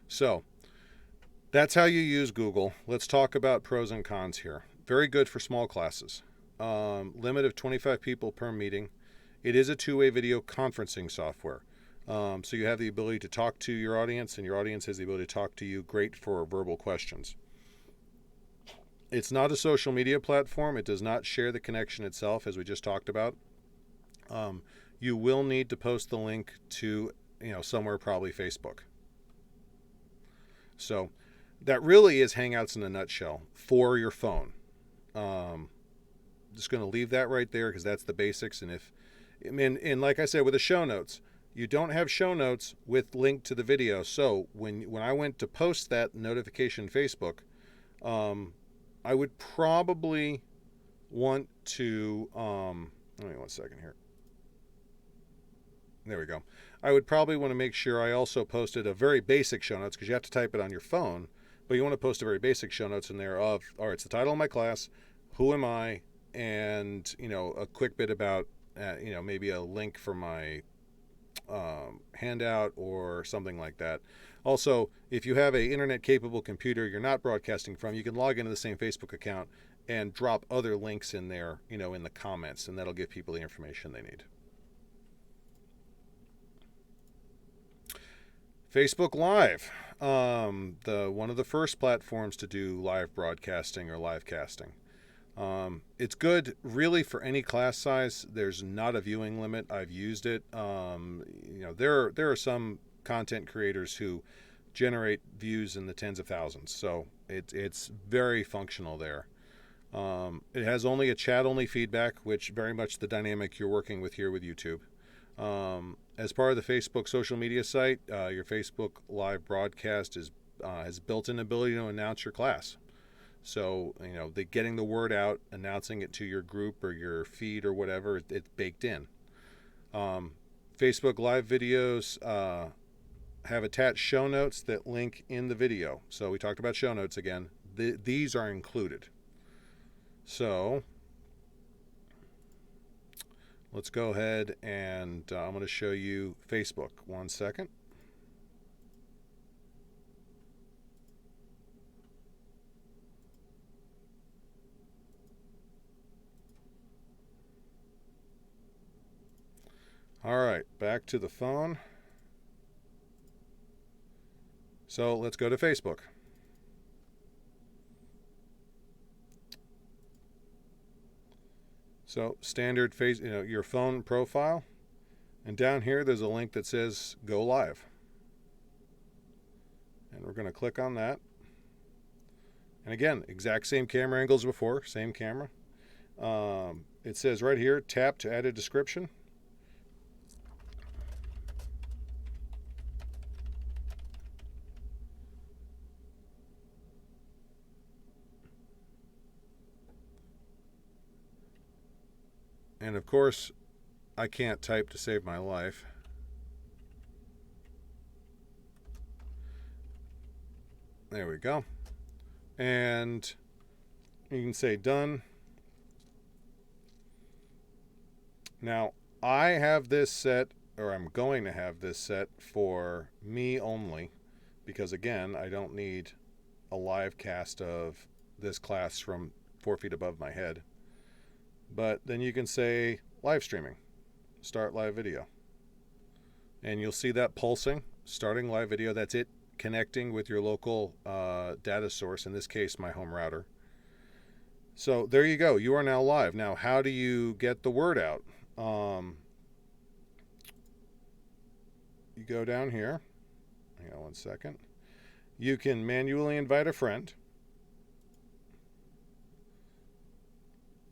So that's how you use Google. Let's talk about pros and cons here. Very good for small classes. Limit of 25 people per meeting. It is a two-way video conferencing software. So you have the ability to talk to your audience, and your audience has the ability to talk to you. Great for verbal questions. It's not a social media platform. It does not share the connection itself, as we just talked about. You will need to post the link to, somewhere, probably Facebook. So that really is Hangouts in a nutshell for your phone. just going to leave that right there because that's the basics. And if, and like I said, with the show notes, you don't have show notes with link to the video. So when I went to post that notification Facebook, I would probably want to, let me 1 second here. There we go. I would probably want to make sure I also posted a very basic show notes because you have to type it on your phone, but you want to post a very basic show notes in there of, all right, it's the title of my class, who am I, and, a quick bit about, maybe a link for my handout or something like that. Also, if you have a internet capable computer you're not broadcasting from, you can log into the same Facebook account and drop other links in there, in the comments, and that'll give people the information they need. Facebook Live, one of the first platforms to do live broadcasting or live casting. It's good really for any class size. There's not a viewing limit. I've used it. There are some content creators who generate views in the tens of thousands, so it's very functional there. It has only a chat-only feedback, which very much the dynamic you're working with here with YouTube. As part of the Facebook social media site, your Facebook Live broadcast has built-in ability to announce your class. So, getting the word out, announcing it to your group or your feed or whatever, it's baked in. Facebook Live videos have attached show notes that link in the video. So we talked about show notes again. These are included. So let's go ahead and I'm going to show you Facebook. 1 second. All right, back to the phone. So let's go to Facebook. So standard your phone profile, and down here there's a link that says Go Live. And we're going to click on that. And again, exact same camera angles before, same camera. It says right here, tap to add a description. And of course, I can't type to save my life. There we go. And you can say done. Now, I have this set, or I'm going to have this set for me only, because again, I don't need a live cast of this class from 4 feet above my head. But then you can say live streaming, start live video. And you'll see that pulsing, starting live video. That's it connecting with your local data source, in this case, my home router. So there you go. You are now live. Now, how do you get the word out? You go down here. Hang on 1 second. You can manually invite a friend.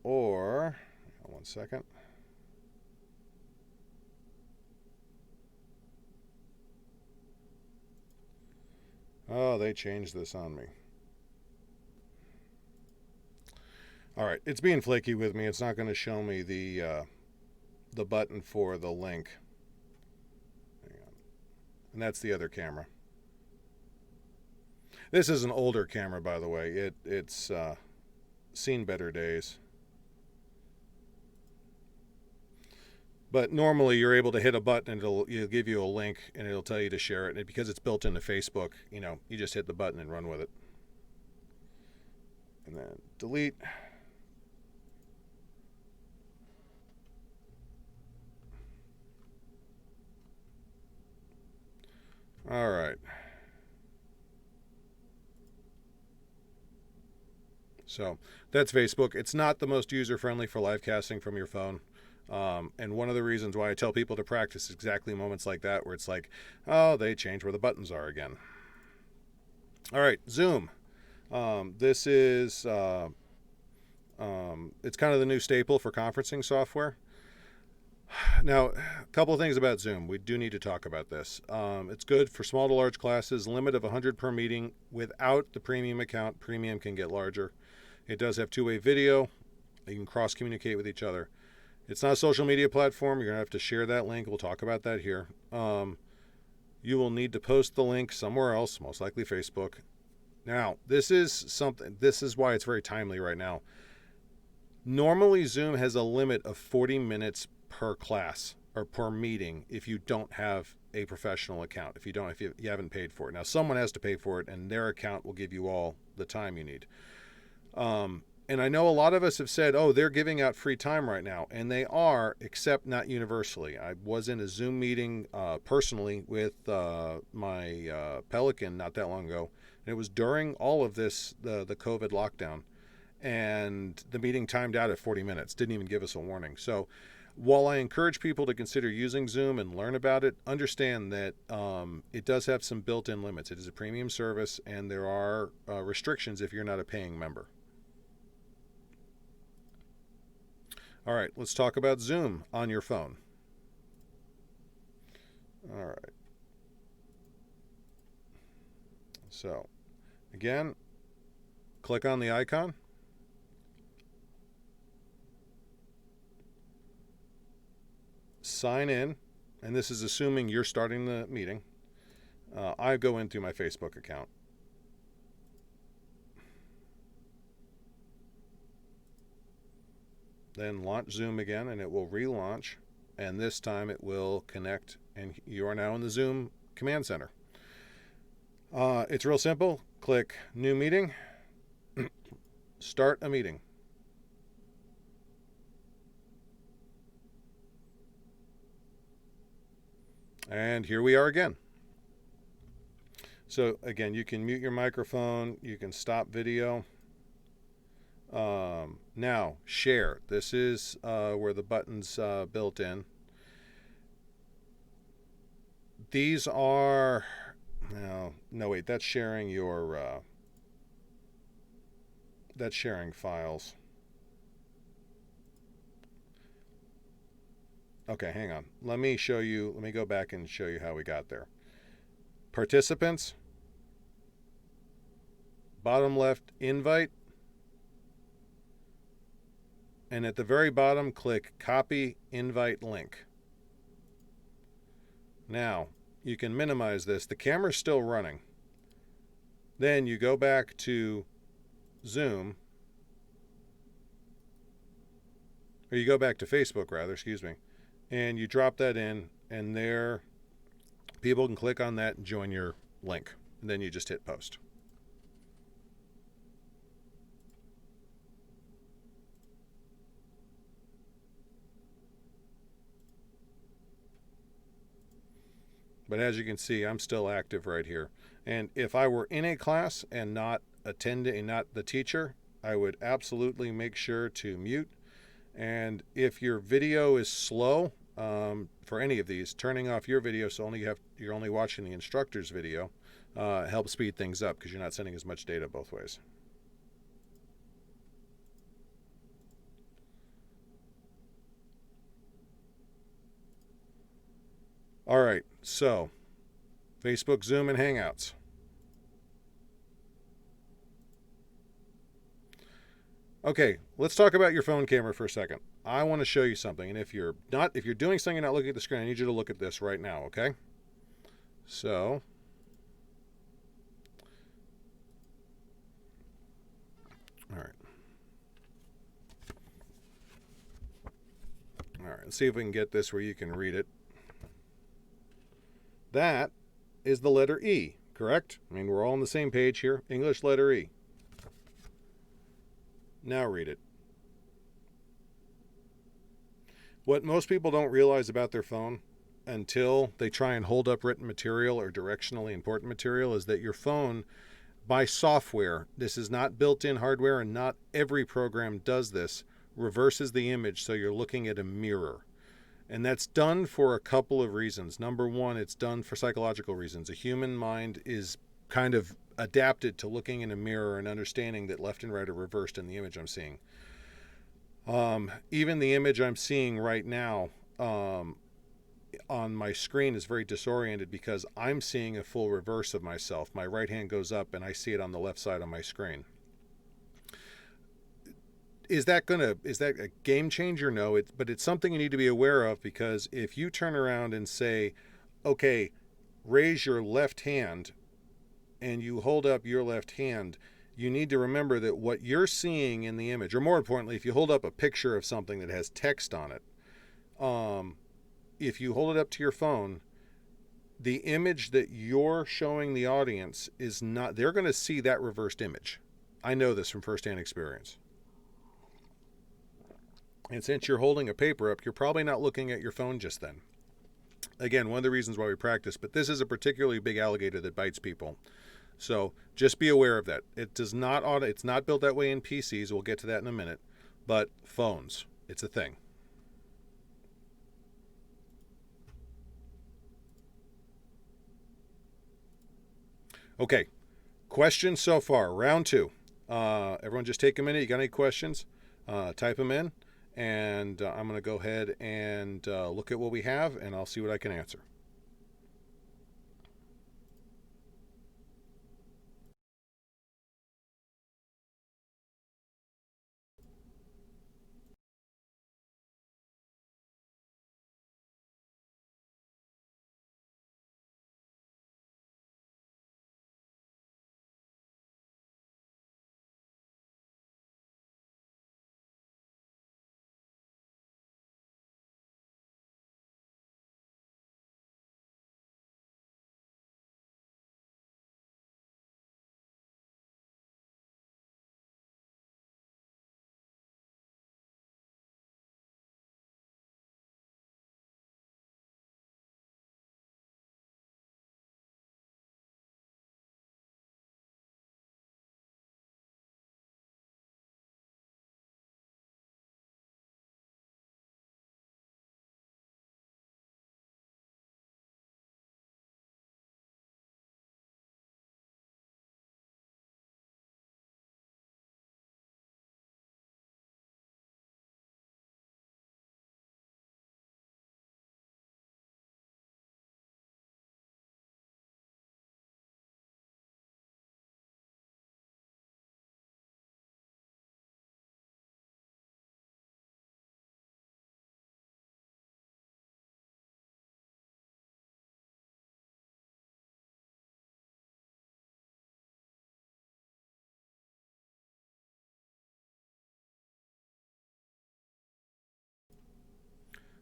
Or, 1 second. Oh, they changed this on me. All right, it's being flaky with me. It's not going to show me the button for the link. Hang on. And that's the other camera. This is an older camera, by the way. It's seen better days. But normally you're able to hit a button and it'll give you a link and it'll tell you to share it. And because it's built into Facebook, you just hit the button and run with it. And then delete. All right. So that's Facebook. It's not the most user-friendly for live casting from your phone. And one of the reasons why I tell people to practice exactly moments like that, where it's like, oh, they changed where the buttons are again. All right, Zoom. This is It's kind of the new staple for conferencing software. Now, a couple of things about Zoom. We do need to talk about this. It's good for small to large classes, limit of 100 per meeting. Without the premium account, premium can get larger. It does have two-way video. You can cross-communicate with each other. It's not a social media platform. You're going to have to share that link. We'll talk about that here. You will need to post the link somewhere else, most likely Facebook. Now, this is why it's very timely right now. Normally, Zoom has a limit of 40 minutes per class or per meeting if you don't have a professional account, if you haven't paid for it. Now, someone has to pay for it, and their account will give you all the time you need. And I know a lot of us have said, oh, they're giving out free time right now. And they are, except not universally. I was in a Zoom meeting personally with my Pelican not that long ago. And it was during all of this, the COVID lockdown. And the meeting timed out at 40 minutes. Didn't even give us a warning. So while I encourage people to consider using Zoom and learn about it, understand that it does have some built-in limits. It is a premium service, and there are restrictions if you're not a paying member. All right, let's talk about Zoom on your phone. All right. So, again, click on the icon. Sign in, and this is assuming you're starting the meeting. I go in through my Facebook account. Then launch Zoom again, and it will relaunch, and this time it will connect, and you are now in the Zoom command center. It's real simple. Click New Meeting, Start a Meeting. And here we are again. So again, you can mute your microphone, you can stop video. Now, share. This is where the button's built in. These are, no wait, that's sharing your, that's sharing files. Okay, hang on. Let me go back and show you how we got there. Participants, bottom left, invite. And at the very bottom, click Copy Invite Link. Now, you can minimize this. The camera's still running. Then you go back to Zoom, or you go back to Facebook, rather, excuse me, and you drop that in, and there, people can click on that and join your link. And then you just hit post. But as you can see, I'm still active right here. And if I were in a class and not attending, not the teacher, I would absolutely make sure to mute. And if your video is slow, for any of these, turning off your video so you're only watching the instructor's video helps speed things up because you're not sending as much data both ways. All right, so Facebook, Zoom, and Hangouts. Okay, let's talk about your phone camera for a second. I want to show you something, and if you're doing something and not looking at the screen, I need you to look at this right now, okay? So, all right. All right, let's see if we can get this where you can read it. That is the letter E, correct? I mean, we're all on the same page here. English letter E. Now read it. What most people don't realize about their phone until they try and hold up written material or directionally important material is that your phone, by software, this is not built-in hardware and not every program does this, reverses the image so you're looking at a mirror. And that's done for a couple of reasons. Number one, it's done for psychological reasons. A human mind is kind of adapted to looking in a mirror and understanding that left and right are reversed in the image I'm seeing. Even the image I'm seeing right now on my screen is very disoriented because I'm seeing a full reverse of myself. My right hand goes up and I see it on the left side of my screen. Is that a game changer? No, but it's something you need to be aware of, because if you turn around and say, okay, raise your left hand, and you hold up your left hand, you need to remember that what you're seeing in the image, or more importantly, if you hold up a picture of something that has text on it, if you hold it up to your phone, the image that you're showing the audience is not, they're going to see that reversed image. I know this from firsthand experience. And since you're holding a paper up, you're probably not looking at your phone just then. Again, one of the reasons why we practice, but this is a particularly big alligator that bites people. So just be aware of that. It's not built that way in PCs. We'll get to that in a minute. But phones, it's a thing. Okay, questions so far. Round 2. Everyone just take a minute. You got any questions? Type them in. And I'm going to go ahead and look at what we have, and I'll see what I can answer.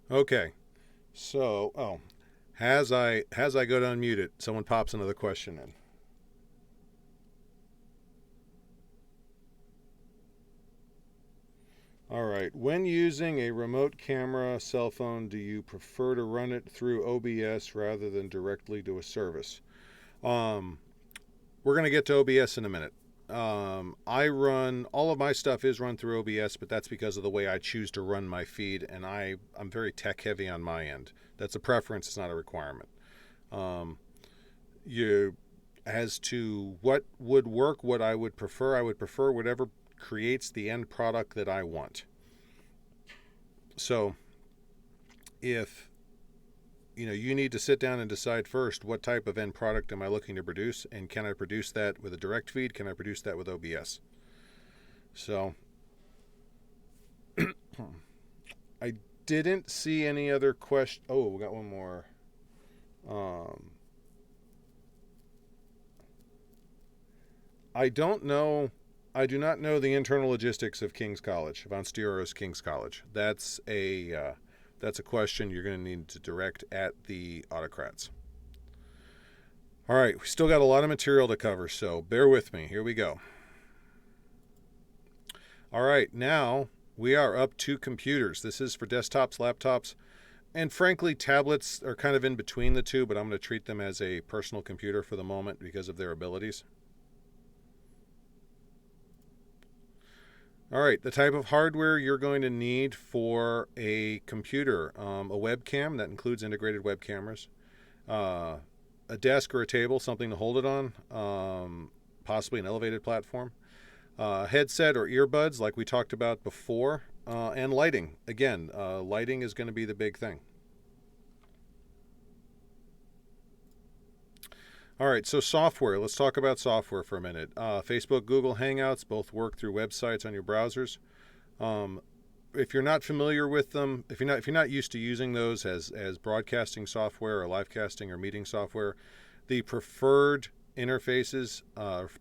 Okay. So, as I go to unmute it, someone pops another question in. All right. When using a remote camera cell phone, do you prefer to run it through OBS rather than directly to a service? We're going to get to OBS in a minute. I run, all of my stuff is run through OBS, but that's because of the way I choose to run my feed, and I'm very tech heavy on my end. That's a preference, it's not a requirement. As to what would work, what I would prefer whatever creates the end product that I want. So if you need to sit down and decide first, what type of end product am I looking to produce, and can I produce that with a direct feed? Can I produce that with OBS? So I didn't see any other question. Oh, we got one more. I don't know. I do not know the internal logistics of King's College, Von Steuro's King's College. That's a question you're going to need to direct at the autocrats. All right, we still got a lot of material to cover, so bear with me. Here we go. All right, now we are up to computers. This is for desktops, laptops, and frankly, tablets are kind of in between the two, but I'm going to treat them as a personal computer for the moment because of their abilities. All right, the type of hardware you're going to need for a computer: a webcam that includes integrated web cameras, a desk or a table, something to hold it on, possibly an elevated platform, headset or earbuds like we talked about before, and lighting. Again, lighting is going to be the big thing. All right, so software. Let's talk about software for a minute. Facebook, Google Hangouts both work through websites on your browsers. If you're not familiar with them, if you're not used to using those as broadcasting software or live casting or meeting software, the preferred interfaces,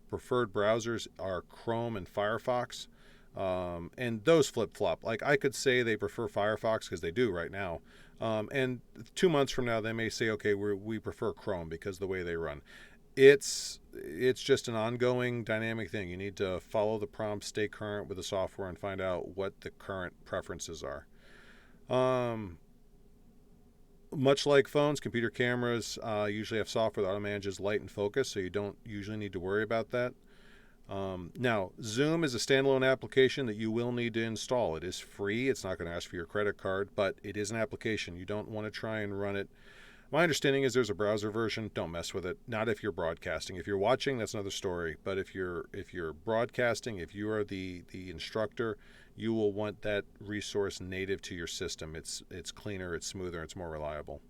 preferred browsers are Chrome and Firefox, and those flip flop. Like I could say they prefer Firefox because they do right now, and 2 months from now they may say, okay, we prefer Chrome because of the way they run. It's just an ongoing dynamic thing. You need to follow the prompts, stay current with the software, and find out what the current preferences are. Much like phones, computer cameras usually have software that auto manages light and focus, so you don't usually need to worry about that. Now, Zoom is a standalone application that you will need to install. It is free. It's not going to ask for your credit card, but it is an application. You don't want to try and run it. My understanding is there's a browser version. Don't mess with it. Not if you're broadcasting. If you're watching, that's another story. But if you're broadcasting, if you are the instructor, you will want that resource native to your system. It's cleaner, it's smoother, it's more reliable.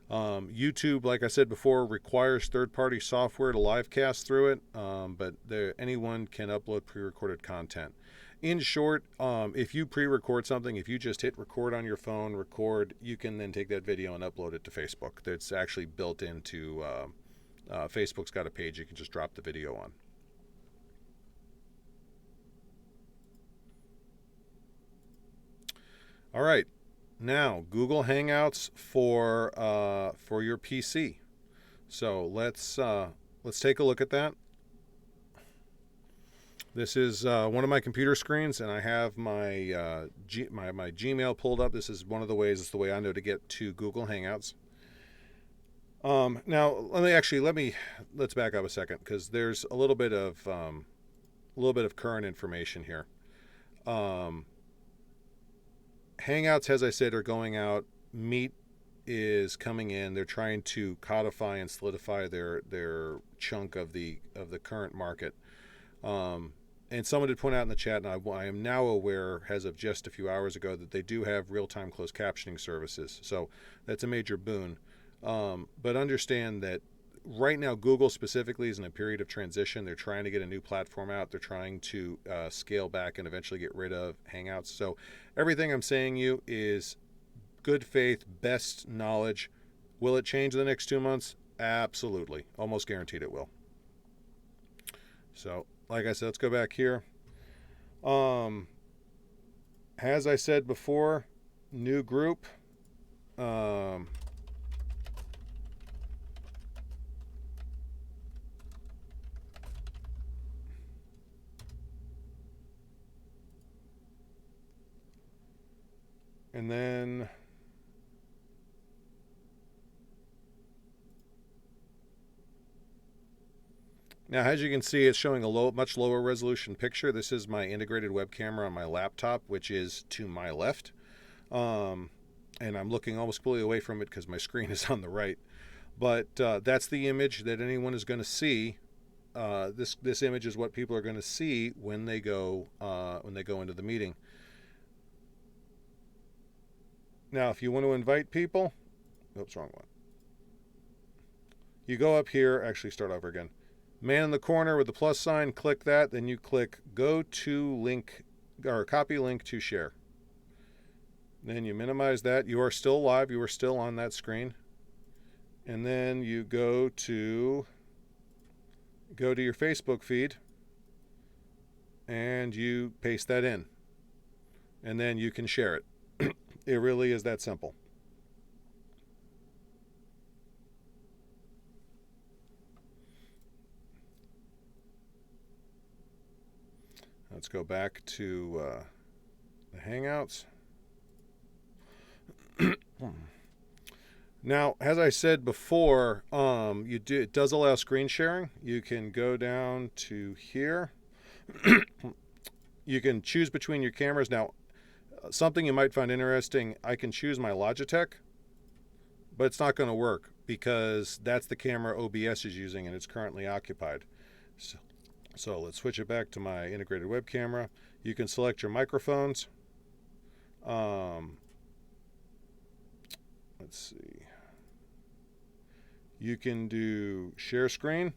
YouTube, like I said before, requires third-party software to live cast through it, but anyone can upload pre-recorded content. In short, if you pre-record something, if you just hit record on your phone, record, you can then take that video and upload it to Facebook. That's actually built into Facebook's got a page you can just drop the video on. All right, now Google Hangouts for your PC. So let's take a look at that. This is one of my computer screens, and I have my my Gmail pulled up. This is one of the ways. It's the way I know to get to Google Hangouts. Now let's back up a second because there's a little bit of current information here. Hangouts, as I said, are going out. Meet is coming in. They're trying to codify and solidify their chunk of the current market. And someone did point out in the chat, and I am now aware, as of just a few hours ago, that they do have real-time closed captioning services. So that's a major boon. But understand that right now, Google specifically is in a period of transition. They're trying to get a new platform out. They're trying to scale back and eventually get rid of Hangouts. So everything I'm saying you is good faith, best knowledge. Will it change in the next 2 months? Absolutely. Almost guaranteed it will. So, like I said, let's go back here. As I said before, new group. And then now, as you can see, it's showing a much lower resolution picture. This is my integrated web camera on my laptop, which is to my left. And I'm looking almost completely away from it because my screen is on the right. But that's the image that anyone is going to see. This image is what people are going to see when they go into the meeting. Now, if you want to invite people, oops, wrong one. You go up here, actually start over again. Man in the corner with the plus sign, click that, then you click go to link or copy link to share. Then you minimize that. You are still live, you are still on that screen. And then you go to your Facebook feed and you paste that in. And then you can share it. It really is that simple. Let's go back to the Hangouts. Now, as I said before, it does allow screen sharing. You can go down to here. You can choose between your cameras. Now, something you might find interesting, I can choose my Logitech, but it's not going to work because that's the camera OBS is using and it's currently occupied. So let's switch it back to my integrated web camera. You can select your microphones. Let's see. You can do share screen,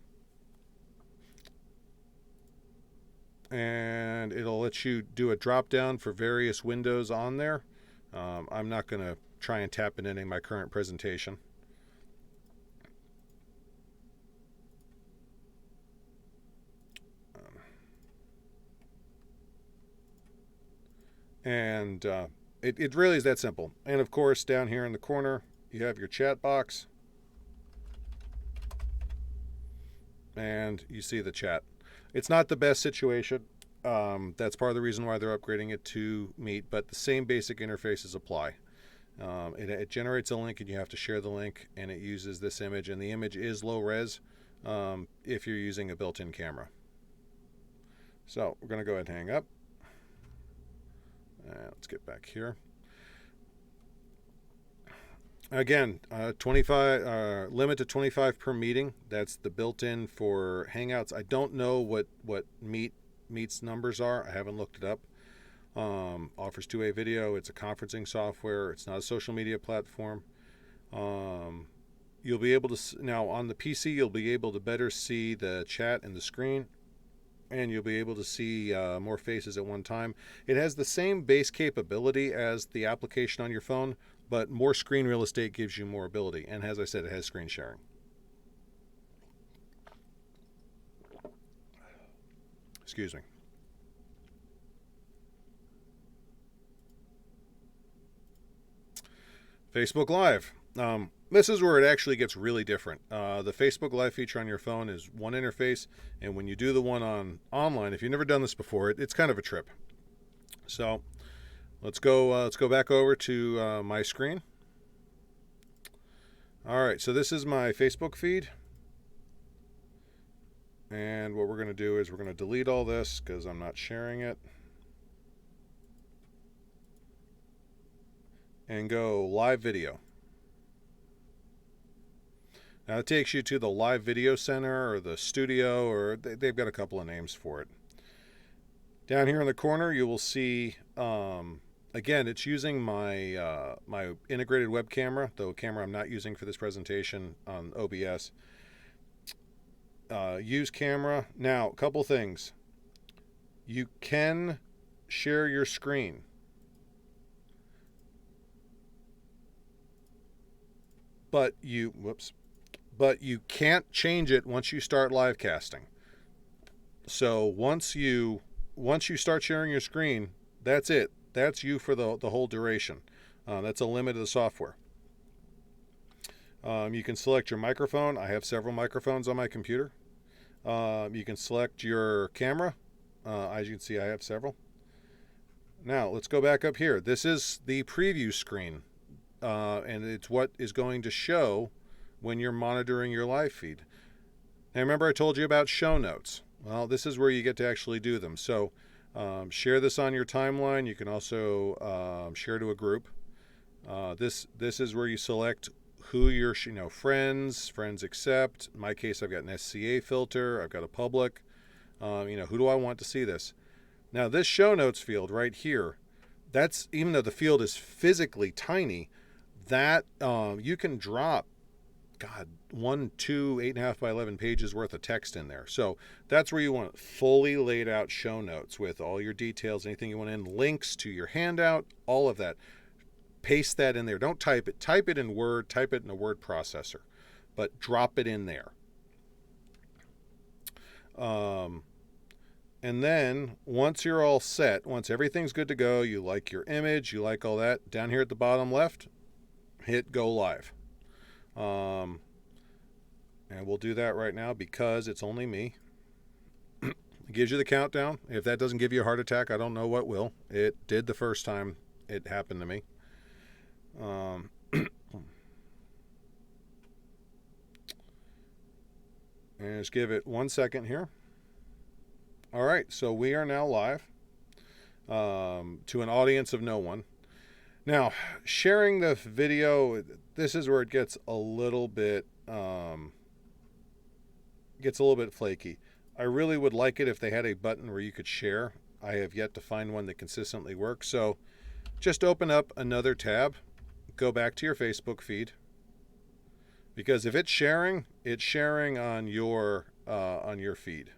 and it'll let you do a drop down for various windows on there. I'm not going to try and tap into any of my current presentation. And it really is that simple. And of course, down here in the corner, you have your chat box. And you see the chat. It's not the best situation. That's part of the reason why they're upgrading it to Meet, but the same basic interfaces apply. It generates a link, and you have to share the link, and it uses this image, and the image is low res if you're using a built-in camera. So we're going to go ahead and hang up. Let's get back here. Again, 25 limit to 25 per meeting. That's the built-in for Hangouts. I don't know what Meet's numbers are. I haven't looked it up. Offers two-way video. It's a conferencing software. It's not a social media platform. You'll be able to now on the PC. You'll be able to better see the chat and the screen, and you'll be able to see more faces at one time. It has the same base capability as the application on your phone, but more screen real estate gives you more ability. And as I said, it has screen sharing. Excuse me. Facebook Live. This is where it actually gets really different. The Facebook Live feature on your phone is one interface, and when you do the one online, if you've never done this before, it's kind of a trip. So let's go back over to my screen. All right, so this is my Facebook feed, and what we're going to do is we're going to delete all this because I'm not sharing it, and go live video. Now it takes you to the Live Video Center or the studio, or they've got a couple of names for it. Down here in the corner, you will see, again, it's using my my integrated web camera, the camera I'm not using for this presentation on OBS. Use camera. Now, a couple things. You can share your screen. But you can't change it once you start live casting. So once you start sharing your screen, that's it. That's you for the whole duration. That's a limit of the software. You can select your microphone. I have several microphones on my computer. You can select your camera. As you can see, I have several. Now, let's go back up here. This is the preview screen, and it's what is going to show when you're monitoring your live feed. Now, remember I told you about show notes. Well, this is where you get to actually do them. So share this on your timeline. You can also share to a group. This is where you select who your friends accept. In my case, I've got an SCA filter. I've got a public. Who do I want to see this? Now, this show notes field right here, that's, even though the field is physically tiny, that you can drop 1, 2, 8.5 by 11 pages worth of text in there. So that's where you want fully laid out show notes with all your details, anything you want in, links to your handout, all of that. Paste that in there. Don't type it. Type it in Word. Type it in a word processor, but drop it in there. And then once you're all set, once everything's good to go, you like your image, you like all that, down here at the bottom left, hit go live. And we'll do that right now because it's only me. It gives you the countdown. If that doesn't give you a heart attack, I don't know what will. It did the first time it happened to me. And just give it 1 second here. All right, so we are now live to an audience of no one. Now, sharing the video, this is where it gets a little bit flaky. I really would like it if they had a button where you could share. I have yet to find one that consistently works. So just open up another tab, go back to your Facebook feed, because if it's sharing on your feed.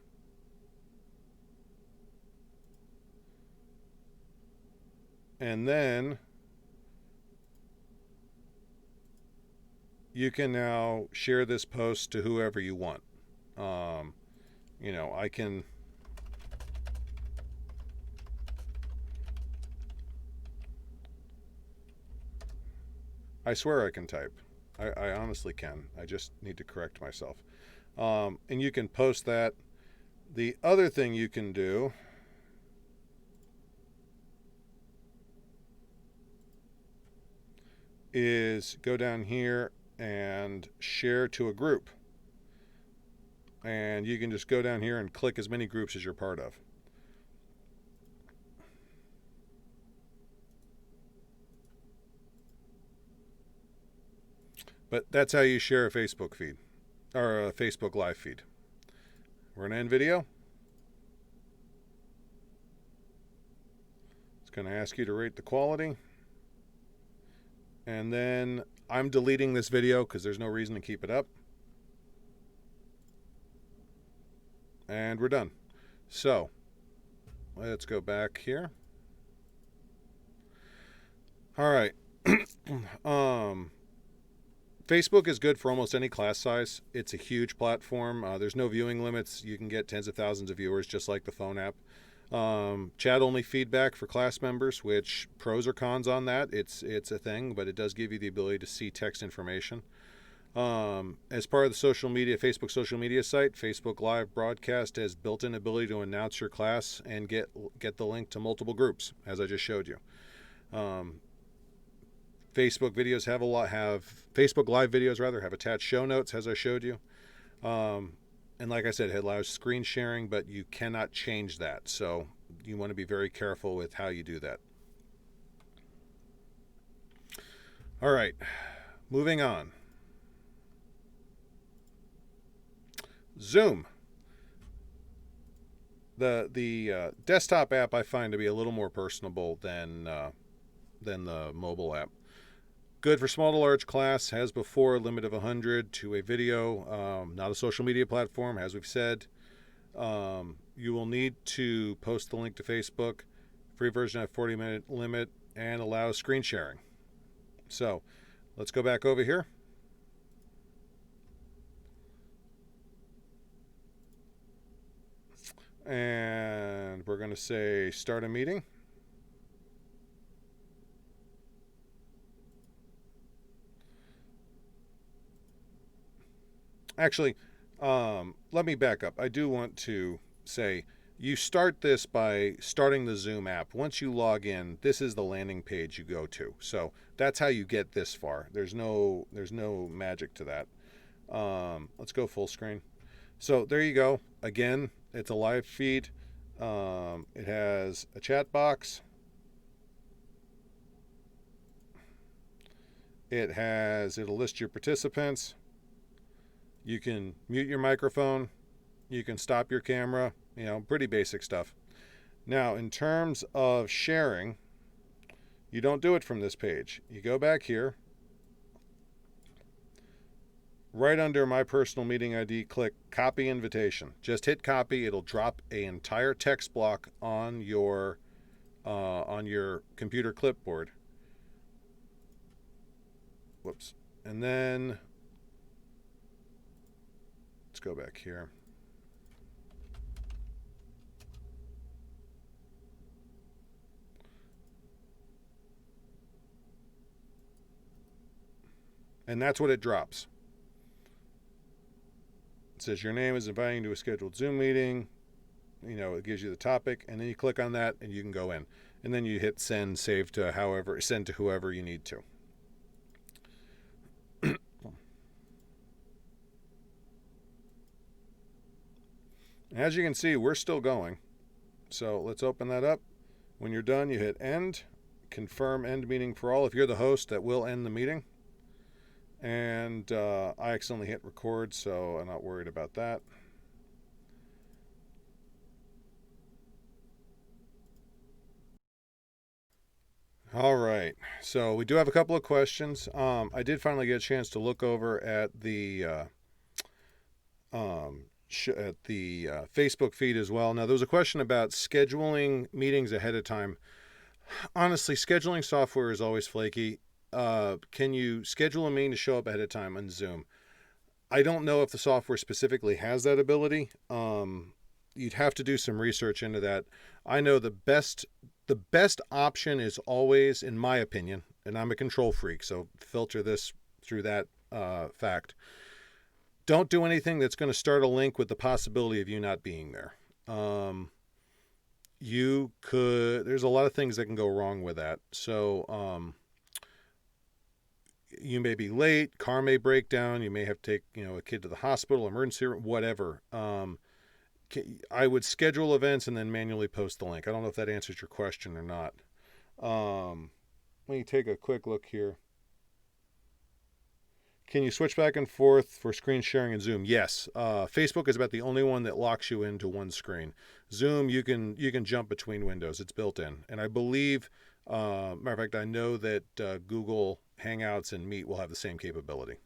And then you can now share this post to whoever you want. You know, I swear I can type. I honestly can. I just need to correct myself. And you can post that. The other thing you can do is go down here and share to a group. And you can just go down here and click as many groups as you're part of. But that's how you share a Facebook feed, or a Facebook Live feed. We're going to end video. It's going to ask you to rate the quality. And then I'm deleting this video because there's no reason to keep it up. And we're done. So let's go back here. All right. Facebook is good for almost any class size. It's a huge platform. There's no viewing limits. You can get tens of thousands of viewers just like the phone app. Chat only feedback for class members, which pros or cons on that. It's a thing, but it does give you the ability to see text information. As part of the social media, Facebook social media site, Facebook Live Broadcast has built-in ability to announce your class and get the link to multiple groups, as I just showed you. Facebook videos Facebook Live videos have attached show notes, as I showed you. And like I said, it allows screen sharing, but you cannot change that. So you want to be very careful with how you do that. All right, moving on. Zoom. The desktop app I find to be a little more personable than the mobile app. Good for small to large class, has before a limit of 100 to a video, not a social media platform, as we've said. You will need to post the link to Facebook. Free version at 40-minute limit and allows screen sharing. So let's go back over here. And we're going to say start a meeting. Actually, let me back up. I do want to say you start this by starting the Zoom app. Once you log in, this is the landing page you go to. So that's how you get this far. There's no magic to that. Let's go full screen. So there you go. Again, it's a live feed. It has a chat box. It'll list your participants. You can mute your microphone. You can stop your camera. You know, pretty basic stuff. Now, in terms of sharing, you don't do it from this page. You go back here. Right under my personal meeting ID, click copy invitation. Just hit copy. It'll drop an entire text block on your computer clipboard. Whoops. And then let's go back here. And that's what it drops. It says your name is inviting you to a scheduled Zoom meeting. You know, it gives you the topic, and then you click on that and you can go in. And then you hit send, send to whoever you need to. As you can see, we're still going. So let's open that up. When you're done, you hit end, confirm end meeting for all. If you're the host, that will end the meeting. And I accidentally hit record, so I'm not worried about that. All right. So we do have a couple of questions. I did finally get a chance to look over at the Facebook feed as well. Now, there was a question about scheduling meetings ahead of time. Honestly, scheduling software is always flaky. Can you schedule a meeting to show up ahead of time on Zoom? I don't know if the software specifically has that ability. You'd have to do some research into that. I know the best option is always, in my opinion, and I'm a control freak, so filter this through that fact. Don't do anything that's going to start a link with the possibility of you not being there. There's a lot of things that can go wrong with that. So, you may be late, car may break down, you may have to take, a kid to the hospital, emergency room, whatever. I would schedule events and then manually post the link. I don't know if that answers your question or not. Let me take a quick look here. Can you switch back and forth for screen sharing in Zoom? Yes. Facebook is about the only one that locks you into one screen. Zoom, you can jump between windows. It's built in, and I believe, matter of fact, I know that Google Hangouts and Meet will have the same capability.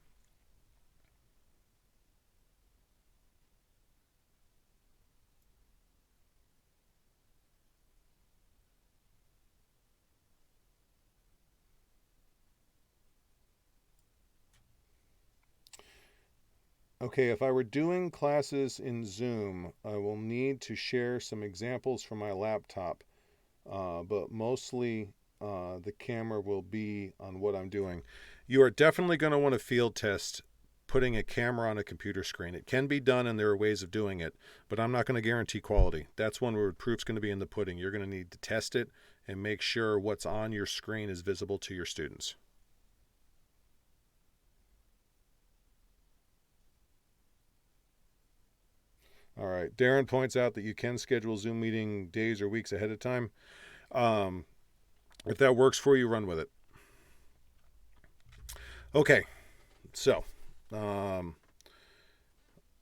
Okay, if I were doing classes in Zoom, I will need to share some examples from my laptop, but mostly the camera will be on what I'm doing. You are definitely going to want to field test putting a camera on a computer screen. It can be done, and there are ways of doing it, but I'm not going to guarantee quality. That's one where proof's going to be in the pudding. You're going to need to test it and make sure what's on your screen is visible to your students. All right. Darren points out that you can schedule Zoom meeting days or weeks ahead of time. Um, if that works for you, run with it. Okay. So, um,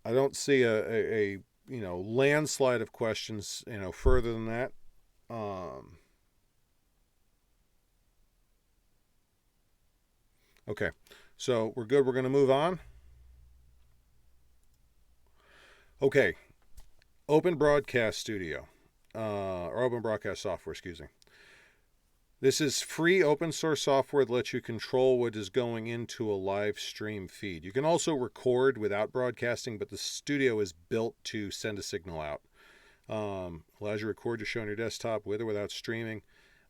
I don't see a landslide of questions further than that. Um, okay. So we're good. We're going to move on. Okay. Open Broadcast Studio, or Open Broadcast Software, excuse me. This is free open source software that lets you control what is going into a live stream feed. You can also record without broadcasting, but the studio is built to send a signal out. Allows you to record your show on your desktop with or without streaming.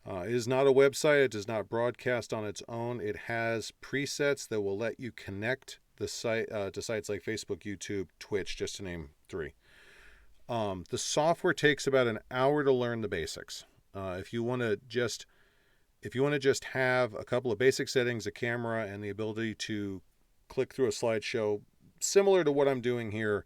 It is not a website. It does not broadcast on its own. It has presets that will let you connect the site to sites like Facebook, YouTube, Twitch, just to name three. The software takes about an hour to learn the basics. If you want to just have a couple of basic settings, a camera, and the ability to click through a slideshow, similar to what I'm doing here,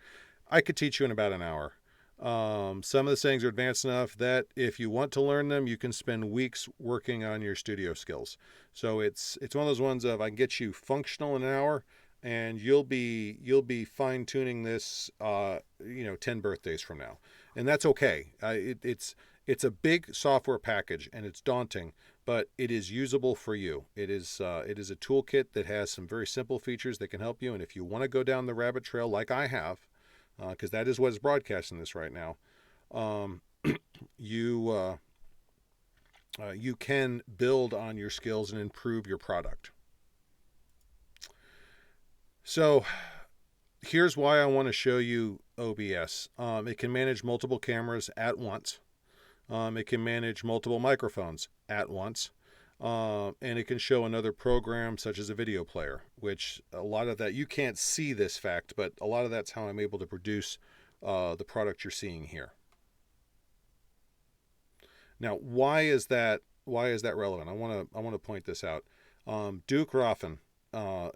I could teach you in about an hour. Some of the settings are advanced enough that if you want to learn them, you can spend weeks working on your studio skills. So it's one of those ones of I can get you functional in an hour, and you'll be fine tuning this 10 birthdays from now, and that's okay. It's a big software package and it's daunting, but it is usable for you. It is a toolkit that has some very simple features that can help you, and if you want to go down the rabbit trail like I have, because that is what is broadcasting this right now, you you can build on your skills and improve your product. So here's why I want to show you OBS. It can manage multiple cameras at once. It can manage multiple microphones at once. And it can show another program such as a video player, which a lot of that, you can't see this fact, but a lot of that's how I'm able to produce the product you're seeing here. Now, why is that relevant? I want to point this out. Duke Rothman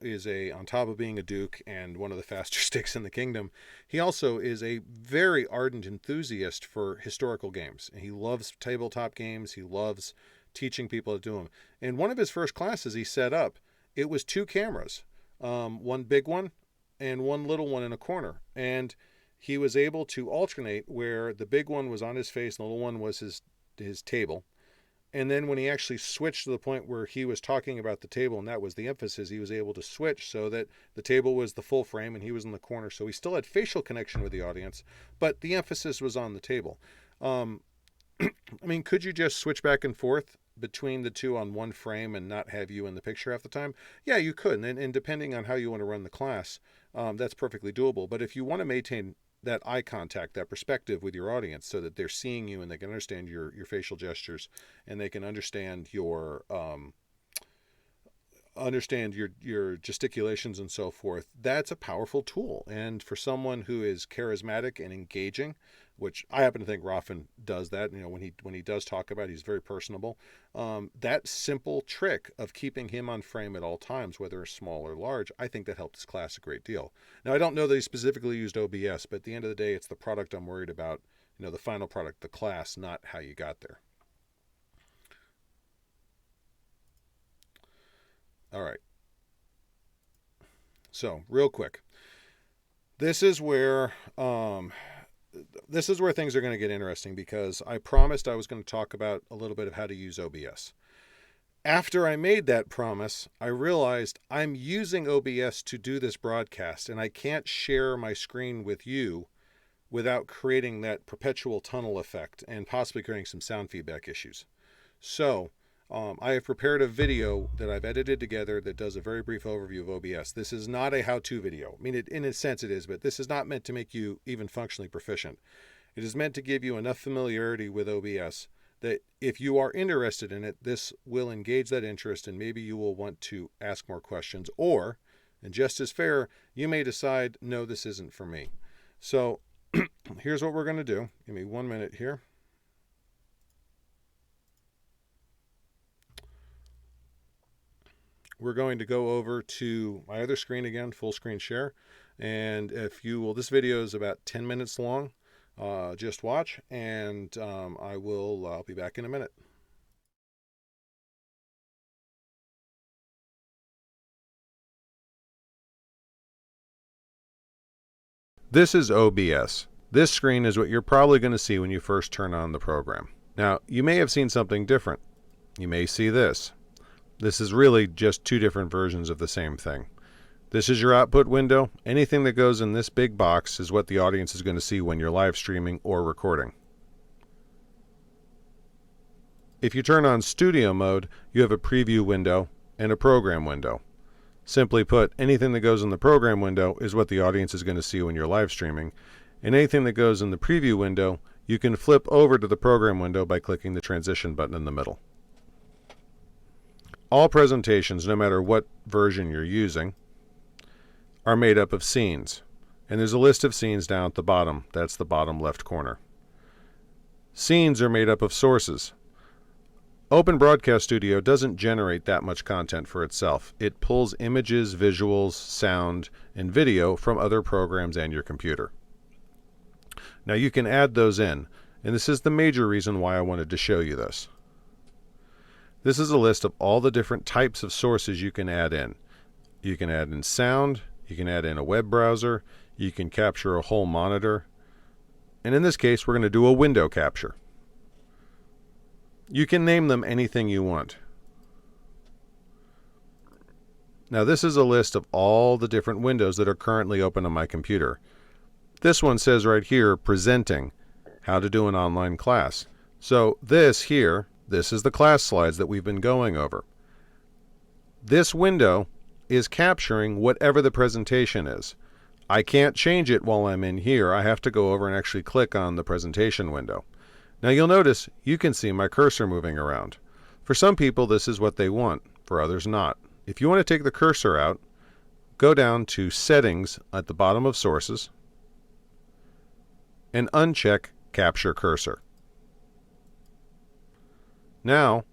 is on top of being a Duke and one of the faster sticks in the kingdom, he also is a very ardent enthusiast for historical games. He loves tabletop games. He loves teaching people to do them. In one of his first classes he set up, it was two cameras, one big one and one little one in a corner. And he was able to alternate where the big one was on his face and the little one was his table. And then when he actually switched to the point where he was talking about the table and that was the emphasis, he was able to switch so that the table was the full frame and he was in the corner. So he still had facial connection with the audience, but the emphasis was on the table. I mean, could you just switch back and forth between the two on one frame and not have you in the picture half the time? Yeah, you could. And depending on how you want to run the class, that's perfectly doable. But if you want to maintain that eye contact, that perspective with your audience so that they're seeing you and they can understand your facial gestures and they can understand your gesticulations and so forth, that's a powerful tool. And for someone who is charismatic and engaging, which I happen to think Rafen does that, when he does talk about it, he's very personable. That simple trick of keeping him on frame at all times, whether small or large, I think that helped his class a great deal. Now, I don't know that he specifically used OBS, but at the end of the day, it's the product I'm worried about, the final product, the class, not how you got there. All right. So, real quick, this is where things are going to get interesting, because I promised I was going to talk about a little bit of how to use OBS. After I made that promise, I realized I'm using OBS to do this broadcast, and I can't share my screen with you without creating that perpetual tunnel effect and possibly creating some sound feedback issues. So I have prepared a video that I've edited together that does a very brief overview of OBS. This is not a how-to video. I mean, in a sense it is, but this is not meant to make you even functionally proficient. It is meant to give you enough familiarity with OBS that if you are interested in it, this will engage that interest and maybe you will want to ask more questions. Or, and just as fair, you may decide, no, this isn't for me. So here's what we're going to do. Give me 1 minute here. We're going to go over to my other screen again, full screen share. And if you will, this video is about 10 minutes long. Just watch, and I'll be back in a minute. This is OBS. This screen is what you're probably going to see when you first turn on the program. Now, you may have seen something different. You may see this. This is really just two different versions of the same thing. This is your output window. Anything that goes in this big box is what the audience is going to see when you're live streaming or recording. If you turn on studio mode, you have a preview window and a program window. Simply put, anything that goes in the program window is what the audience is going to see when you're live streaming, and anything that goes in the preview window, you can flip over to the program window by clicking the transition button in the middle. All presentations, no matter what version you're using, are made up of scenes. And there's a list of scenes down at the bottom. That's the bottom left corner. Scenes are made up of sources. Open Broadcast Studio doesn't generate that much content for itself. It pulls images, visuals, sound, and video from other programs and your computer. Now you can add those in, and this is the major reason why I wanted to show you this. This is a list of all the different types of sources you can add in. You can add in sound, you can add in a web browser, you can capture a whole monitor, and in this case we're going to do a window capture. You can name them anything you want. Now this is a list of all the different windows that are currently open on my computer. This one says right here, presenting, how to do an online class. So this here, this is the class slides that we've been going over. This window is capturing whatever the presentation is. I can't change it while I'm in here. I have to go over and actually click on the presentation window. Now you'll notice you can see my cursor moving around. For some people this is what they want, for others not. If you want to take the cursor out, go down to Settings at the bottom of Sources and uncheck Capture Cursor. Now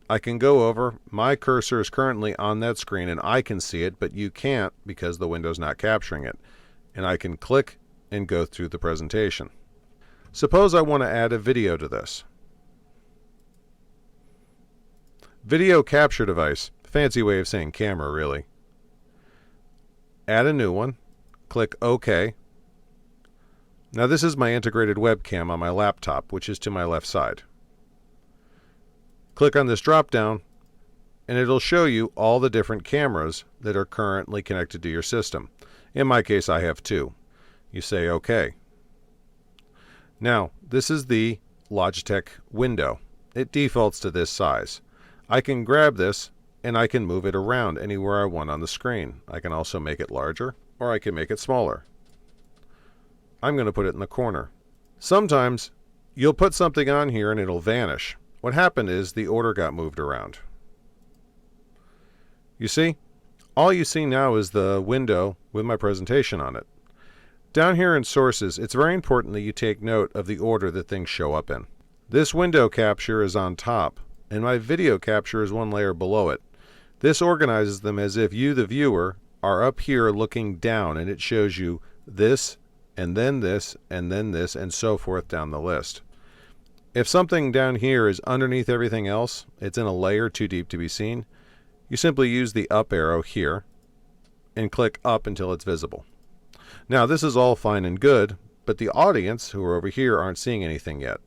I can go over, my cursor is currently on that screen and I can see it, but you can't because the window's not capturing it. And I can click and go through the presentation. Suppose I want to add a video to this. Video capture device, fancy way of saying camera really. Add a new one, click OK. Now this is my integrated webcam on my laptop, which is to my left side. Click on this drop down and it'll show you all the different cameras that are currently connected to your system. In my case, I have 2. You say OK. Now, this is the Logitech window. It defaults to this size. I can grab this and I can move it around anywhere I want on the screen. I can also make it larger or I can make it smaller. I'm going to put it in the corner. Sometimes you'll put something on here and it'll vanish. What happened is the order got moved around. You see? All you see now is the window with my presentation on it. Down here in Sources, it's very important that you take note of the order that things show up in. This window capture is on top, and my video capture is one layer below it. This organizes them as if you, the viewer, are up here looking down, and it shows you this, and then this, and then this, and so forth down the list. If something down here is underneath everything else, it's in a layer too deep to be seen, you simply use the up arrow here and click up until it's visible. Now this is all fine and good, but the audience who are over here aren't seeing anything yet.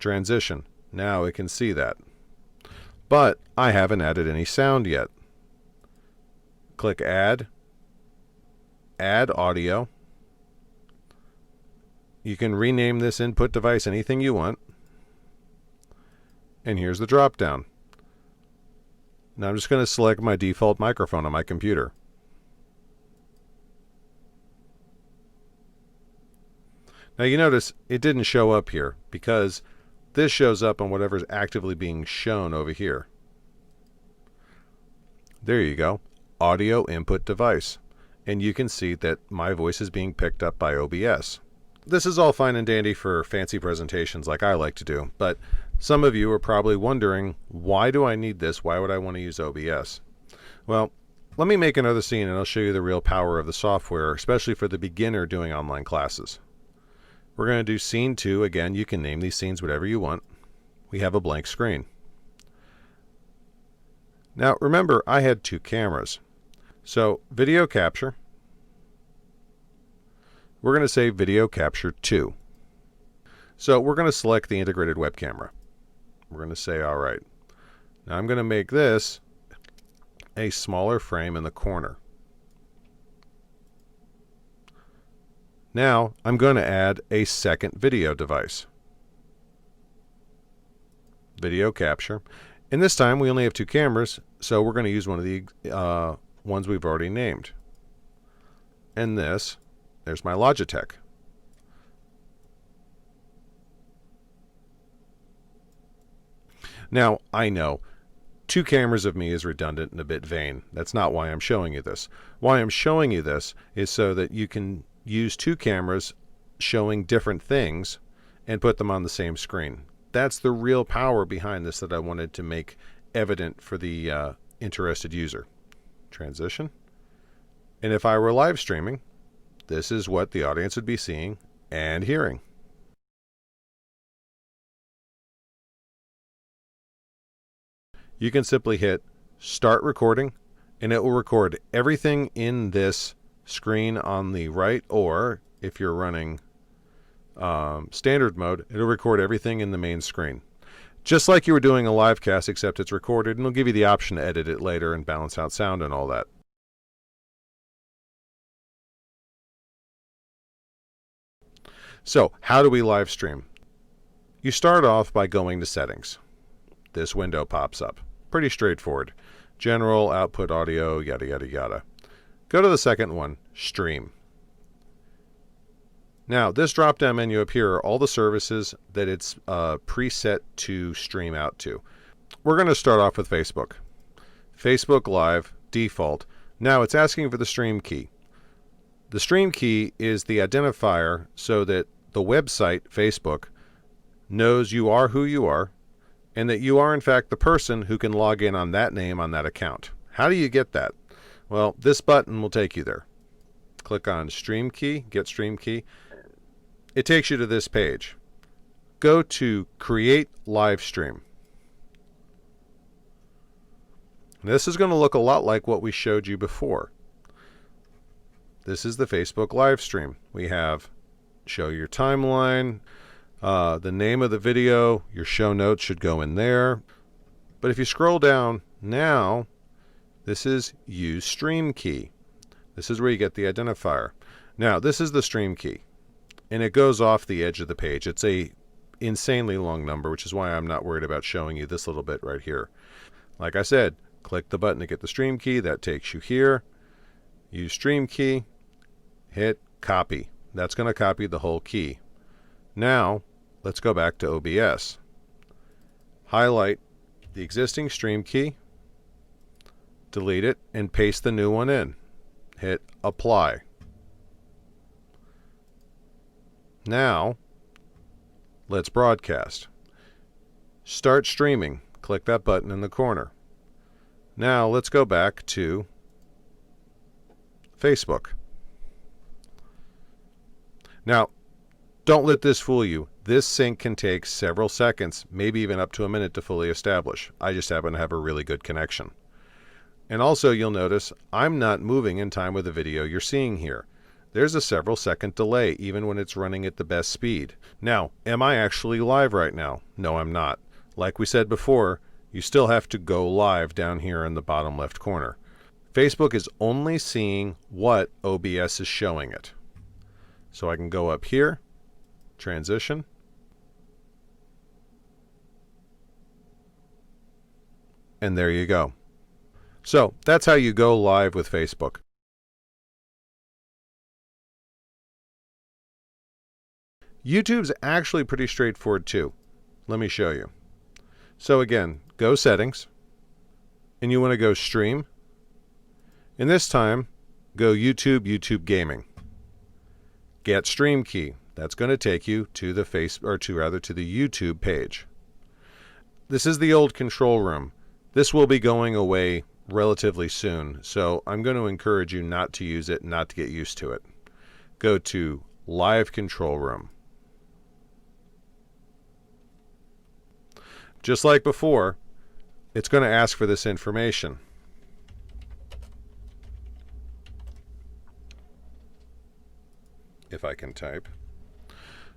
Transition. Now it can see that. But I haven't added any sound yet. Click Add. Add Audio. You can rename this input device anything you want. And here's the drop down. Now I'm just going to select my default microphone on my computer. Now you notice it didn't show up here because this shows up on whatever's actively being shown over here. There you go. Audio input device. And you can see that my voice is being picked up by OBS. This is all fine and dandy for fancy presentations like I like to do, but some of you are probably wondering, why do I need this? Why would I want to use OBS? Well, let me make another scene and I'll show you the real power of the software, especially for the beginner doing online classes. We're going to do scene 2. Again, you can name these scenes whatever you want. We have a blank screen. Now remember, I had 2 cameras. So video capture. We're going to say video capture 2. So we're going to select the integrated web camera. We're going to say, all right. Now I'm going to make this a smaller frame in the corner. Now I'm going to add a second video device. Video capture. And this time we only have 2 cameras, so we're going to use one of the ones we've already named. And this, there's my Logitech. Now, I know 2 cameras of me is redundant and a bit vain. That's not why I'm showing you this. Why I'm showing you this is so that you can use 2 cameras showing different things and put them on the same screen. That's the real power behind this that I wanted to make evident for the interested user. Transition. And if I were live streaming, this is what the audience would be seeing and hearing. You can simply hit start recording and it will record everything in this screen on the right, or if you're running standard mode, it'll record everything in the main screen. Just like you were doing a live cast, except it's recorded, and it'll give you the option to edit it later and balance out sound and all that. So, how do we live stream? You start off by going to Settings. This window pops up. Pretty straightforward. General, output audio, yada yada yada. Go to the second one, Stream. Now, this drop-down menu up here are all the services that it's preset to stream out to. We're going to start off with Facebook. Facebook Live, default. Now, it's asking for the stream key. The stream key is the identifier so that the website, Facebook, knows you are who you are and that you are, in fact, the person who can log in on that name on that account. How do you get that? Well, this button will take you there. Click on Stream Key, Get Stream Key. It takes you to this page. Go to Create Live Stream. This is going to look a lot like what we showed you before. This is the Facebook live stream. We have show your timeline, The name of the video, your show notes should go in there. But if you scroll down now, this is use stream key. This is where you get the identifier. Now, this is the stream key, and it goes off the edge of the page. It's a insanely long number, which is why I'm not worried about showing you this little bit right here. Like I said, click the button to get the stream key. That takes you here. Use stream key. Hit copy. That's going to copy the whole key. Now, let's go back to OBS. Highlight the existing stream key. Delete it and paste the new one in. Hit apply. Now, let's broadcast. Start streaming. Click that button in the corner. Now, let's go back to Facebook. Now, don't let this fool you. This sync can take several seconds, maybe even up to a minute to fully establish. I just happen to have a really good connection. And also, you'll notice I'm not moving in time with the video you're seeing here. There's a several second delay even when it's running at the best speed. Now, am I actually live right now? No, I'm not. Like we said before, you still have to go live down here in the bottom left corner. Facebook is only seeing what OBS is showing it. So I can go up here, transition, and there you go. So that's how you go live with Facebook. YouTube's actually pretty straightforward too. Let me show you. So again, go settings, and you want to go stream. And this time, go YouTube Gaming. Get stream key. That's going to take you to the to the YouTube page. This is the old control room. This will be going away relatively soon, so I'm going to encourage you not to use it, not to get used to it. Go to Live Control Room. Just like before, it's going to ask for this information. If I can type.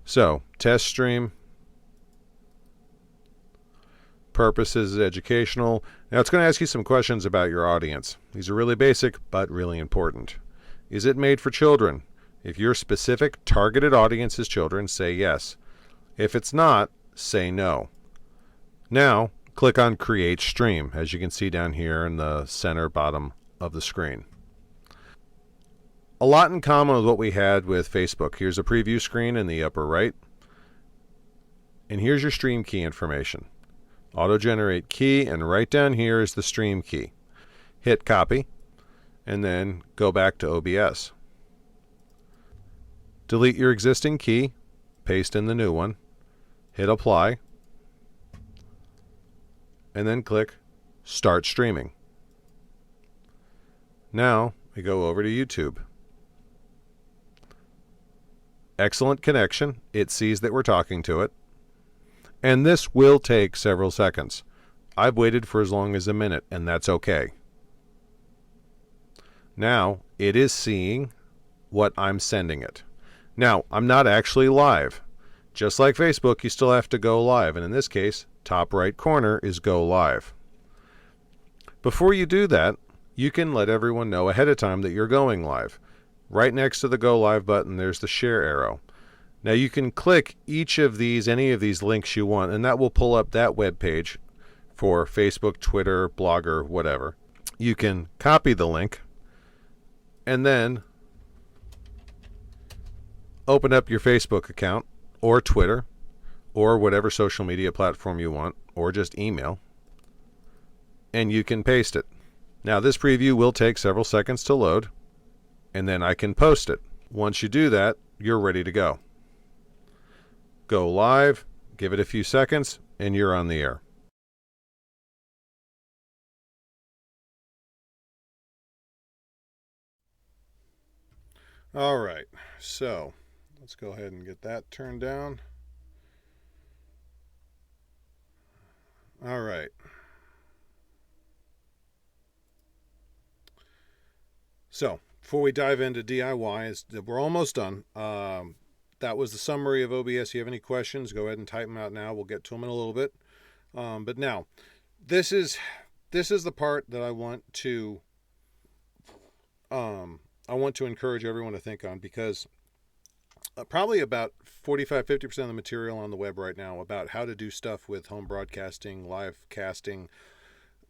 So, test stream. Purposes educational. Now it's going to ask you some questions about your audience. These are really basic, but really important. Is it made for children? If your specific targeted audience is children, say yes. If it's not, say no. Now, click on Create Stream, as you can see down here in the center bottom of the screen. A lot in common with what we had with Facebook. Here's a preview screen in the upper right. And here's your stream key information. Auto-generate key, and right down here is the stream key. Hit copy, and then go back to OBS. Delete your existing key, paste in the new one, hit apply, and then click Start Streaming. Now we go over to YouTube. Excellent connection. It sees that we're talking to it. And this will take several seconds. I've waited for as long as a minute, and that's okay. Now, it is seeing what I'm sending it. Now, I'm not actually live. Just like Facebook, you still have to go live, and in this case, top right corner is go live. Before you do that, you can let everyone know ahead of time that you're going live. Right next to the go live button, there's the share arrow. Now you can click each of these, any of these links you want, and that will pull up that web page for Facebook, Twitter, Blogger, whatever. You can copy the link and then open up your Facebook account or Twitter or whatever social media platform you want, or just email, and you can paste it. Now this preview will take several seconds to load, and then I can post it. Once you do that, you're ready to go. Go live, give it a few seconds, and you're on the air. All right, so let's go ahead and get that turned down. All right. So before we dive into DIY, we're almost done. that was the summary of OBS. If you have any questions, go ahead and type them out now. We'll get to them in a little bit. But now, this is the part that I want to encourage everyone to think on, because probably about 45-50% of the material on the web right now about how to do stuff with home broadcasting, live casting,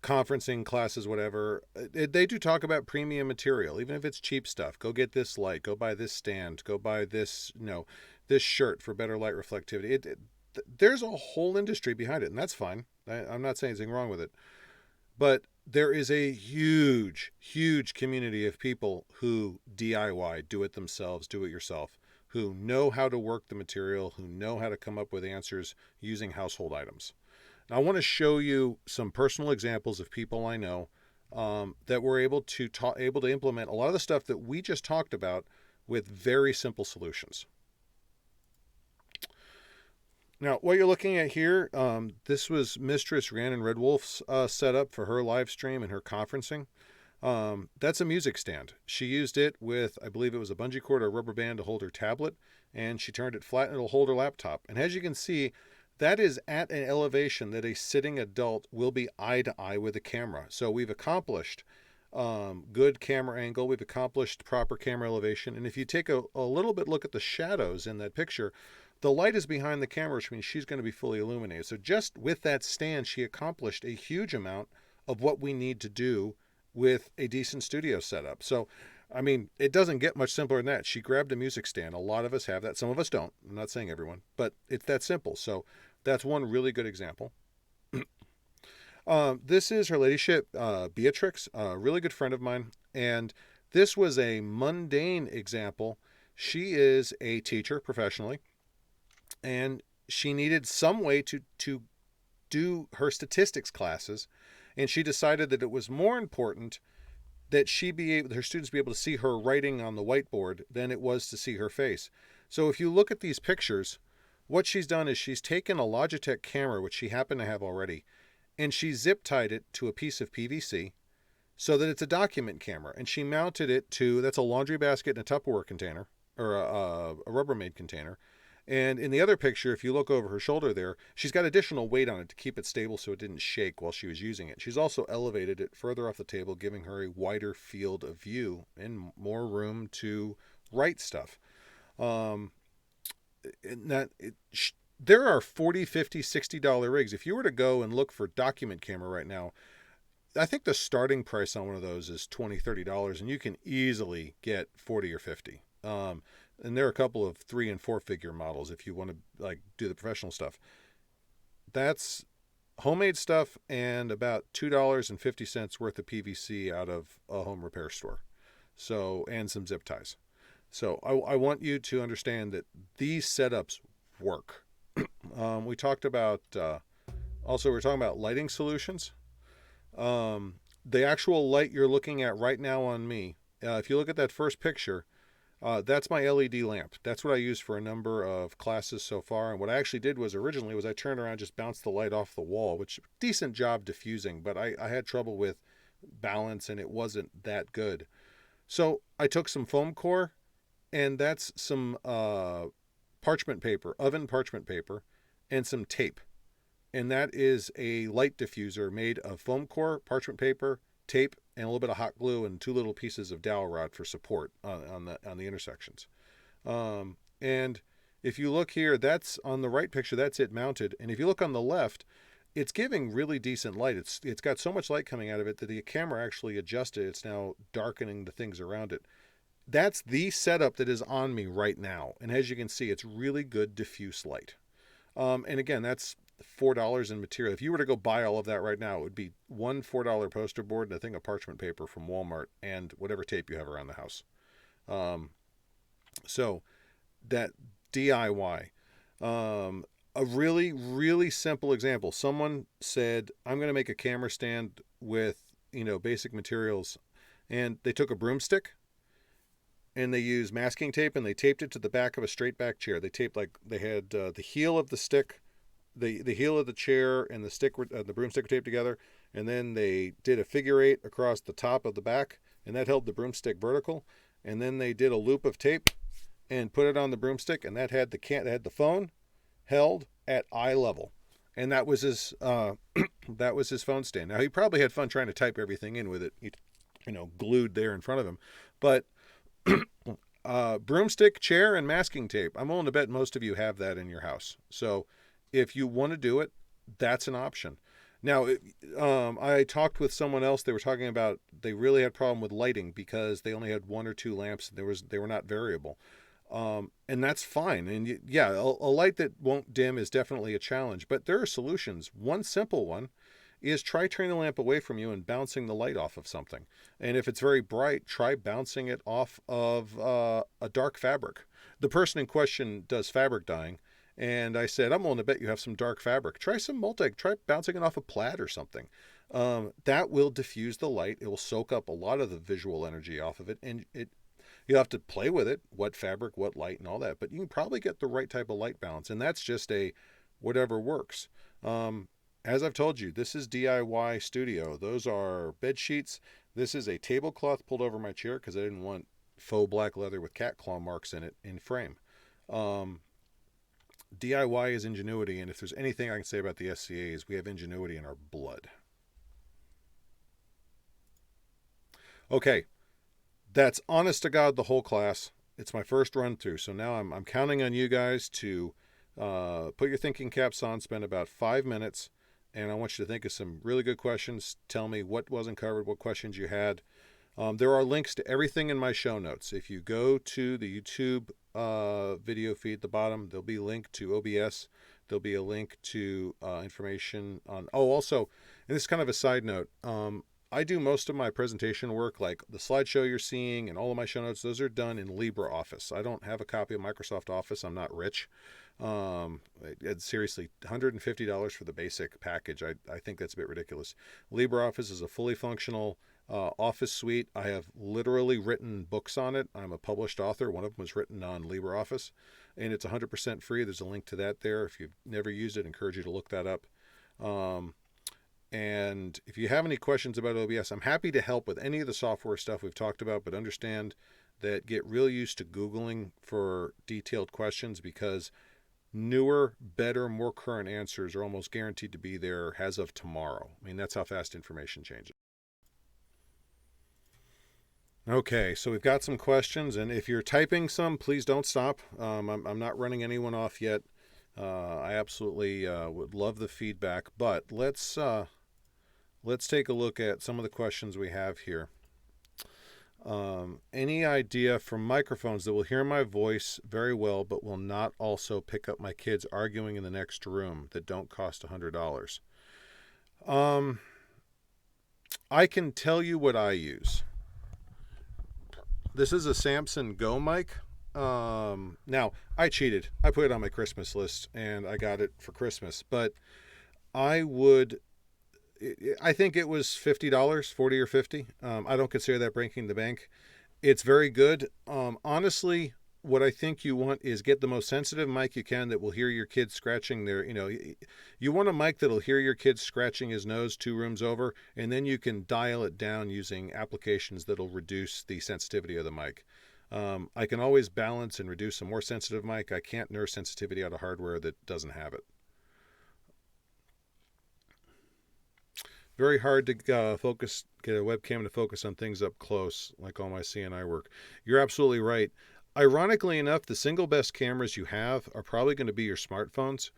conferencing, classes, whatever, they do talk about premium material, even if it's cheap stuff. Go get this light, go buy this stand, go buy this, this shirt for better light reflectivity. There's a whole industry behind it, and that's fine. I'm not saying anything wrong with it. But there is a huge, huge community of people who DIY, do it themselves, do it yourself, who know how to work the material, who know how to come up with answers using household items. Now, I want to show you some personal examples of people I know that were able to implement a lot of the stuff that we just talked about with very simple solutions. Now, what you're looking at here, this was Mistress Rhiannon Red Wolf's setup for her live stream and her conferencing. That's a music stand. She used it with, I believe it was a bungee cord or a rubber band to hold her tablet, and she turned it flat and it'll hold her laptop. And as you can see, that is at an elevation that a sitting adult will be eye to eye with the camera. So we've accomplished good camera angle. We've accomplished proper camera elevation. And if you take a little bit look at the shadows in that picture, the light is behind the camera, which means she's going to be fully illuminated. So just with that stand, she accomplished a huge amount of what we need to do with a decent studio setup. So, I mean, it doesn't get much simpler than that. She grabbed a music stand. A lot of us have that. Some of us don't. I'm not saying everyone, but it's that simple. So that's one really good example. This is Her Ladyship Beatrix, a really good friend of mine. And this was a mundane example. She is a teacher professionally, and she needed some way to do her statistics classes. And she decided that it was more important that her students be able to see her writing on the whiteboard than it was to see her face. So if you look at these pictures, what she's done is she's taken a Logitech camera, which she happened to have already, and she zip tied it to a piece of PVC so that it's a document camera. And she mounted it to, that's a laundry basket and a Tupperware container, or a Rubbermaid container. And in the other picture, if you look over her shoulder there, she's got additional weight on it to keep it stable so it didn't shake while she was using it. She's also elevated it further off the table, giving her a wider field of view and more room to write stuff. There are $40, $50, $60 rigs. If you were to go and look for document camera right now, I think the starting price on one of those is $20, $30, and you can easily get 40 or 50. And there are a couple of 3- and 4-figure models if you want to do the professional stuff. That's homemade stuff and about $2.50 worth of PVC out of a home repair store. So, and some zip ties. So I want you to understand that these setups work. We talked about, also we're talking about lighting solutions. The actual light you're looking at right now on me, if you look at that first picture, that's my LED lamp. That's what I use for a number of classes so far. And what I actually did was originally I turned around, just bounced the light off the wall, which decent job diffusing, but I had trouble with balance and it wasn't that good. So I took some foam core, and that's some parchment paper, oven parchment paper, and some tape. And that is a light diffuser made of foam core, parchment paper, tape, and a little bit of hot glue and 2 little pieces of dowel rod for support on the intersections. And if you look here, that's on the right picture, that's it mounted. And if you look on the left, it's giving really decent light. It's got so much light coming out of it that the camera actually adjusted. It's now darkening the things around it. That's the setup that is on me right now. And as you can see, it's really good diffuse light. And again, that's $4 in material. If you were to go buy all of that right now, it would be one $4 poster board and a thing of parchment paper from Walmart and whatever tape you have around the house. So that DIY, a really, really simple example. Someone said, I'm going to make a camera stand with, basic materials. And they took a broomstick and they used masking tape and they taped it to the back of a straight back chair. They taped they had the heel of the stick, the heel of the chair and the stick, the broomstick were taped together, and then they did a figure 8 across the top of the back, and that held the broomstick vertical. And then they did a loop of tape and put it on the broomstick, and that had the phone held at eye level, and that was his that was his phone stand. Now he probably had fun trying to type everything in with it, glued there in front of him, but broomstick, chair, and masking tape. I'm willing to bet most of you have that in your house. So if you want to do it, that's an option. Now, I talked with someone else. They were talking about they really had a problem with lighting because they only had one or two lamps. They were not variable, and that's fine. And yeah, a light that won't dim is definitely a challenge. But there are solutions. One simple one is try turning the lamp away from you and bouncing the light off of something. And if it's very bright, try bouncing it off of a dark fabric. The person in question does fabric dyeing, and I said, I'm willing to bet you have some dark fabric. Try try bouncing it off a plaid or something. That will diffuse the light. It will soak up a lot of the visual energy off of it, and you'll have to play with it, what fabric, what light, and all that. But you can probably get the right type of light balance, and that's just a whatever works. As I've told you, this is DIY studio. Those are bed sheets. This is a tablecloth pulled over my chair because I didn't want faux black leather with cat claw marks in it in frame. DIY is ingenuity, and if there's anything I can say about the SCAs, we have ingenuity in our blood. Okay, that's honest to God the whole class. It's my first run through, so now I'm counting on you guys to put your thinking caps on, spend about 5 minutes, and I want you to think of some really good questions. Tell me what wasn't covered, what questions you had. There are links to everything in my show notes. If you go to the YouTube video feed at the bottom, there'll be a link to OBS. There'll be a link to information on... Oh, also, and this is kind of a side note, I do most of my presentation work, like the slideshow you're seeing and all of my show notes, those are done in LibreOffice. I don't have a copy of Microsoft Office. I'm not rich. Seriously, $150 for the basic package. I think that's a bit ridiculous. LibreOffice is a fully functional Office suite. I have literally written books on it. I'm a published author. One of them was written on LibreOffice, and it's 100% free. There's a link to that there. If you've never used it, I encourage you to look that up. And if you have any questions about OBS, I'm happy to help with any of the software stuff we've talked about, but understand that get real used to Googling for detailed questions because newer, better, more current answers are almost guaranteed to be there as of tomorrow. I mean, that's how fast information changes. Okay, so we've got some questions, and if you're typing some, please don't stop. I'm not running anyone off yet. I absolutely would love the feedback, but let's take a look at some of the questions we have here. Any idea from microphones that will hear my voice very well but will not also pick up my kids arguing in the next room that don't cost $100? I can tell you what I use. This is a Samson Go mic. Now, I cheated. I put it on my Christmas list, and I got it for Christmas. But I think it was $50, 40 or 50. I don't consider that breaking the bank. It's very good. Honestly, what I think you want is get the most sensitive mic you can that will hear your kids scratching their, you want a mic that'll hear your kid scratching his nose 2 rooms over, and then you can dial it down using applications that'll reduce the sensitivity of the mic. I can always balance and reduce a more sensitive mic. I can't nurse sensitivity out of hardware that doesn't have it. Very hard to get a webcam to focus on things up close, like all my CNI work. You're absolutely right. Ironically enough, the single best cameras you have are probably going to be your smartphones.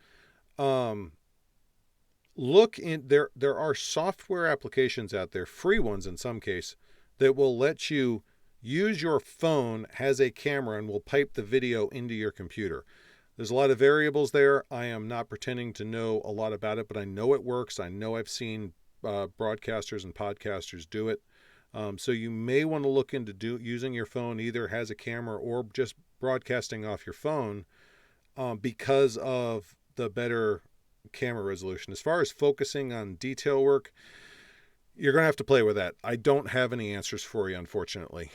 Look in there. There are software applications out there, free ones in some case, that will let you use your phone as a camera and will pipe the video into your computer. There's a lot of variables there. I am not pretending to know a lot about it, but I know it works. I know I've seen broadcasters and podcasters do it. So you may want to look into using your phone either as a camera or just broadcasting off your phone because of the better camera resolution. As far as focusing on detail work, you're going to have to play with that. I don't have any answers for you, unfortunately.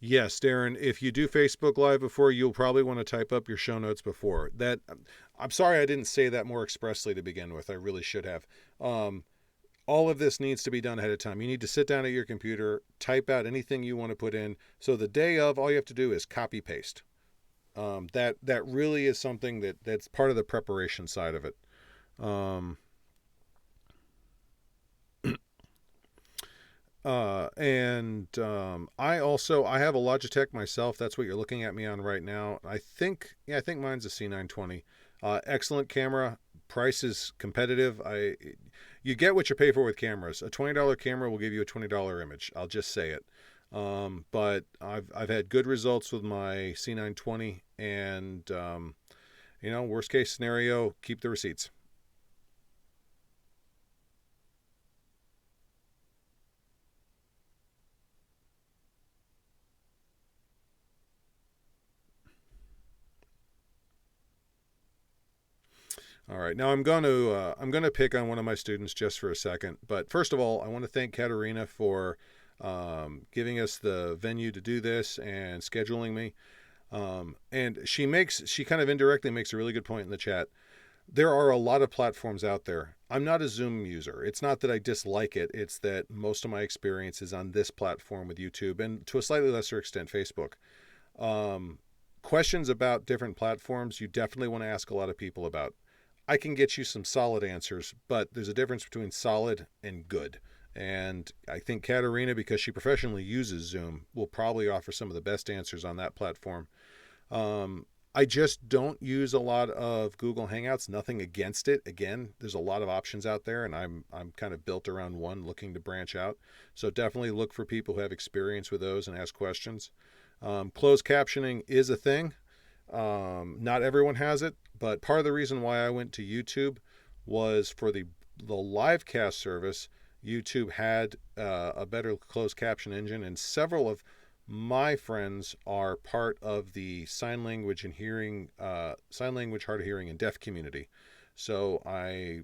Yes, Darren, if you do Facebook Live before, you'll probably want to type up your show notes before. That I'm sorry I didn't say that more expressly to begin with. I really should have. Um, all of this needs to be done ahead of time. You need to sit down at your computer, type out anything you want to put in. So the day of, all you have to do is copy paste. That really is something that's part of the preparation side of it. Um, I have a Logitech myself. That's what you're looking at me on right now. I think mine's a C920. Excellent camera. Price is competitive. You get what you pay for with cameras. A $20 camera will give you a $20 image. I'll just say it. But I've had good results with my C920, and worst case scenario, keep the receipts. All right, now I'm going to pick on one of my students just for a second. But first of all, I want to thank Katerina for giving us the venue to do this and scheduling me. And she kind of indirectly makes a really good point in the chat. There are a lot of platforms out there. I'm not a Zoom user. It's not that I dislike it. It's that most of my experience is on this platform with YouTube and to a slightly lesser extent, Facebook. Um, Questions about different platforms, you definitely want to ask a lot of people about. I can get you some solid answers, but there's a difference between solid and good. And I think Katerina, because she professionally uses Zoom, will probably offer some of the best answers on that platform. I just don't use a lot of Google Hangouts. Nothing against it. Again, there's a lot of options out there, and I'm kind of built around one, looking to branch out. So definitely look for people who have experience with those and ask questions. Closed captioning is a thing. Not everyone has it, but part of the reason why I went to YouTube was for the live cast service. YouTube had a better closed caption engine, and several of my friends are part of the sign language, hard of hearing, and deaf community. So I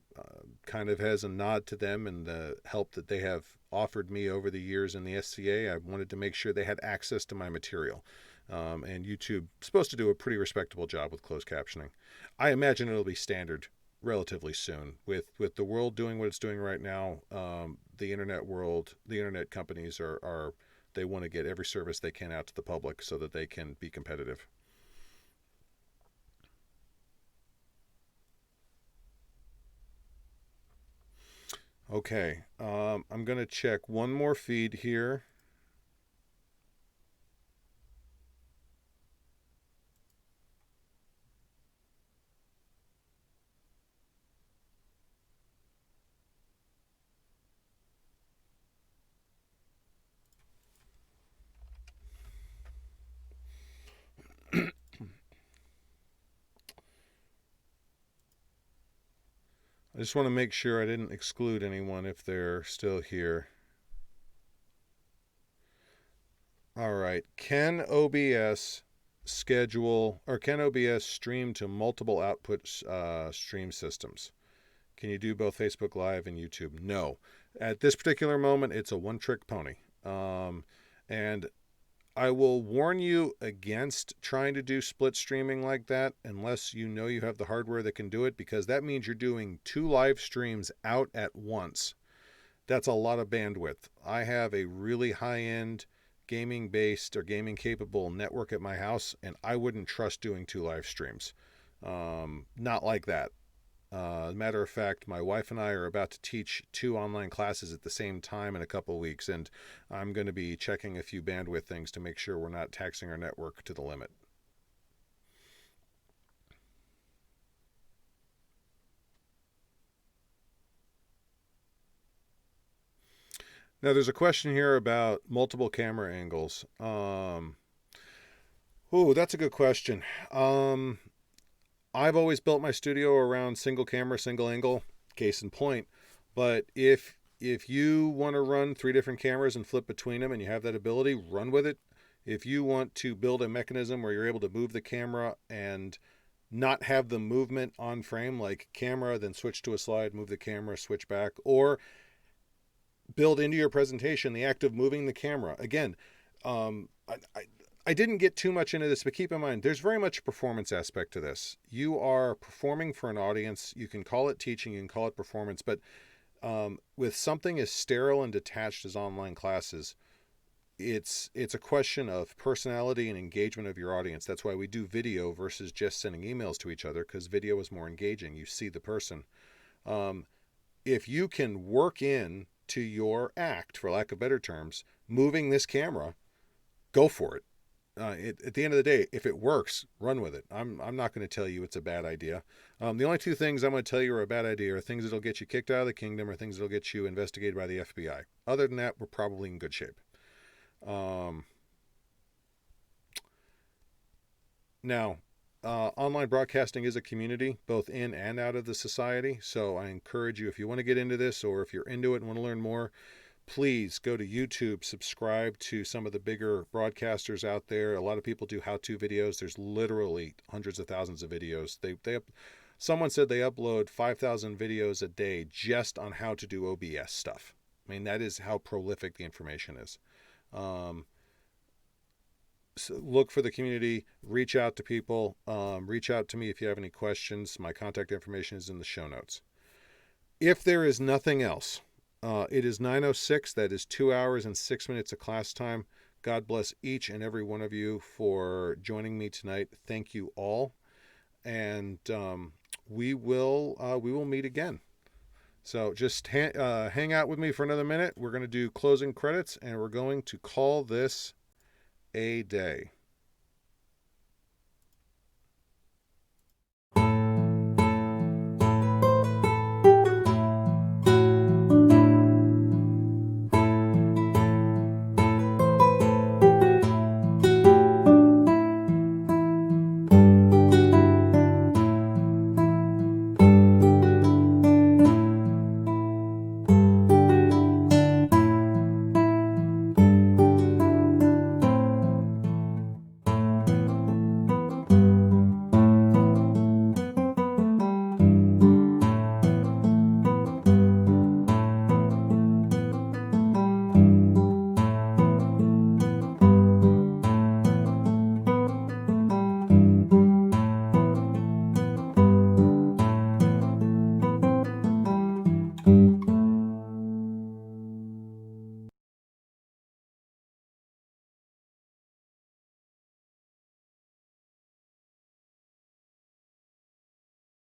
kind of, as a nod to them and the help that they have offered me over the years in the SCA, I wanted to make sure they had access to my material. And YouTube is supposed to do a pretty respectable job with closed captioning. I imagine it'll be standard relatively soon. With the world doing what it's doing right now, the internet companies are they want to get every service they can out to the public so that they can be competitive. Okay, I'm going to check one more feed here. I just want to make sure I didn't exclude anyone if they're still here. All right. Can OBS stream to multiple output stream systems? Can you do both Facebook Live and YouTube? No. At this particular moment, it's a one-trick pony. And I will warn you against trying to do split streaming like that unless you know you have the hardware that can do it, because that means you're doing two live streams out at once. That's a lot of bandwidth. I have a really high-end gaming based or gaming capable network at my house, and I wouldn't trust doing two live streams. Not like that. As a matter of fact, my wife and I are about to teach two online classes at the same time in a couple of weeks, and I'm going to be checking a few bandwidth things to make sure we're not taxing our network to the limit. Now, there's a question here about multiple camera angles. That's a good question. I've always built my studio around single camera, single angle, case in point. But if you want to run three different cameras and flip between them and you have that ability, run with it. If you want to build a mechanism where you're able to move the camera and not have the movement on frame, like camera, then switch to a slide, move the camera, switch back, or build into your presentation the act of moving the camera. Again, I didn't get too much into this, but keep in mind, there's very much a performance aspect to this. You are performing for an audience. You can call it teaching, you can call it performance, but with something as sterile and detached as online classes, it's a question of personality and engagement of your audience. That's why we do video versus just sending emails to each other, because video is more engaging. You see the person. If you can work in to your act, for lack of better terms, moving this camera, go for it. At the end of the day, if it works, run with it. I'm not going to tell you it's a bad idea. The only two things I'm going to tell you are a bad idea are things that'll get you kicked out of the kingdom or things that'll get you investigated by the FBI. Other than that, we're probably in good shape. Now, online broadcasting is a community, both in and out of the society. So I encourage you, if you want to get into this or if you're into it and want to learn more, please go to YouTube, subscribe to some of the bigger broadcasters out there. A lot of people do how-to videos. There's literally hundreds of thousands of videos. Someone said they upload 5,000 videos a day just on how to do OBS stuff. I mean, that is how prolific the information is. So look for the community, reach out to people, reach out to me if you have any questions. My contact information is in the show notes. If there is nothing else, it is 9:06. That is 2 hours and 6 minutes of class time. God bless each and every one of you for joining me tonight. Thank you all, and we will meet again. So just hang out with me for another minute. We're going to do closing credits, and we're going to call this a day.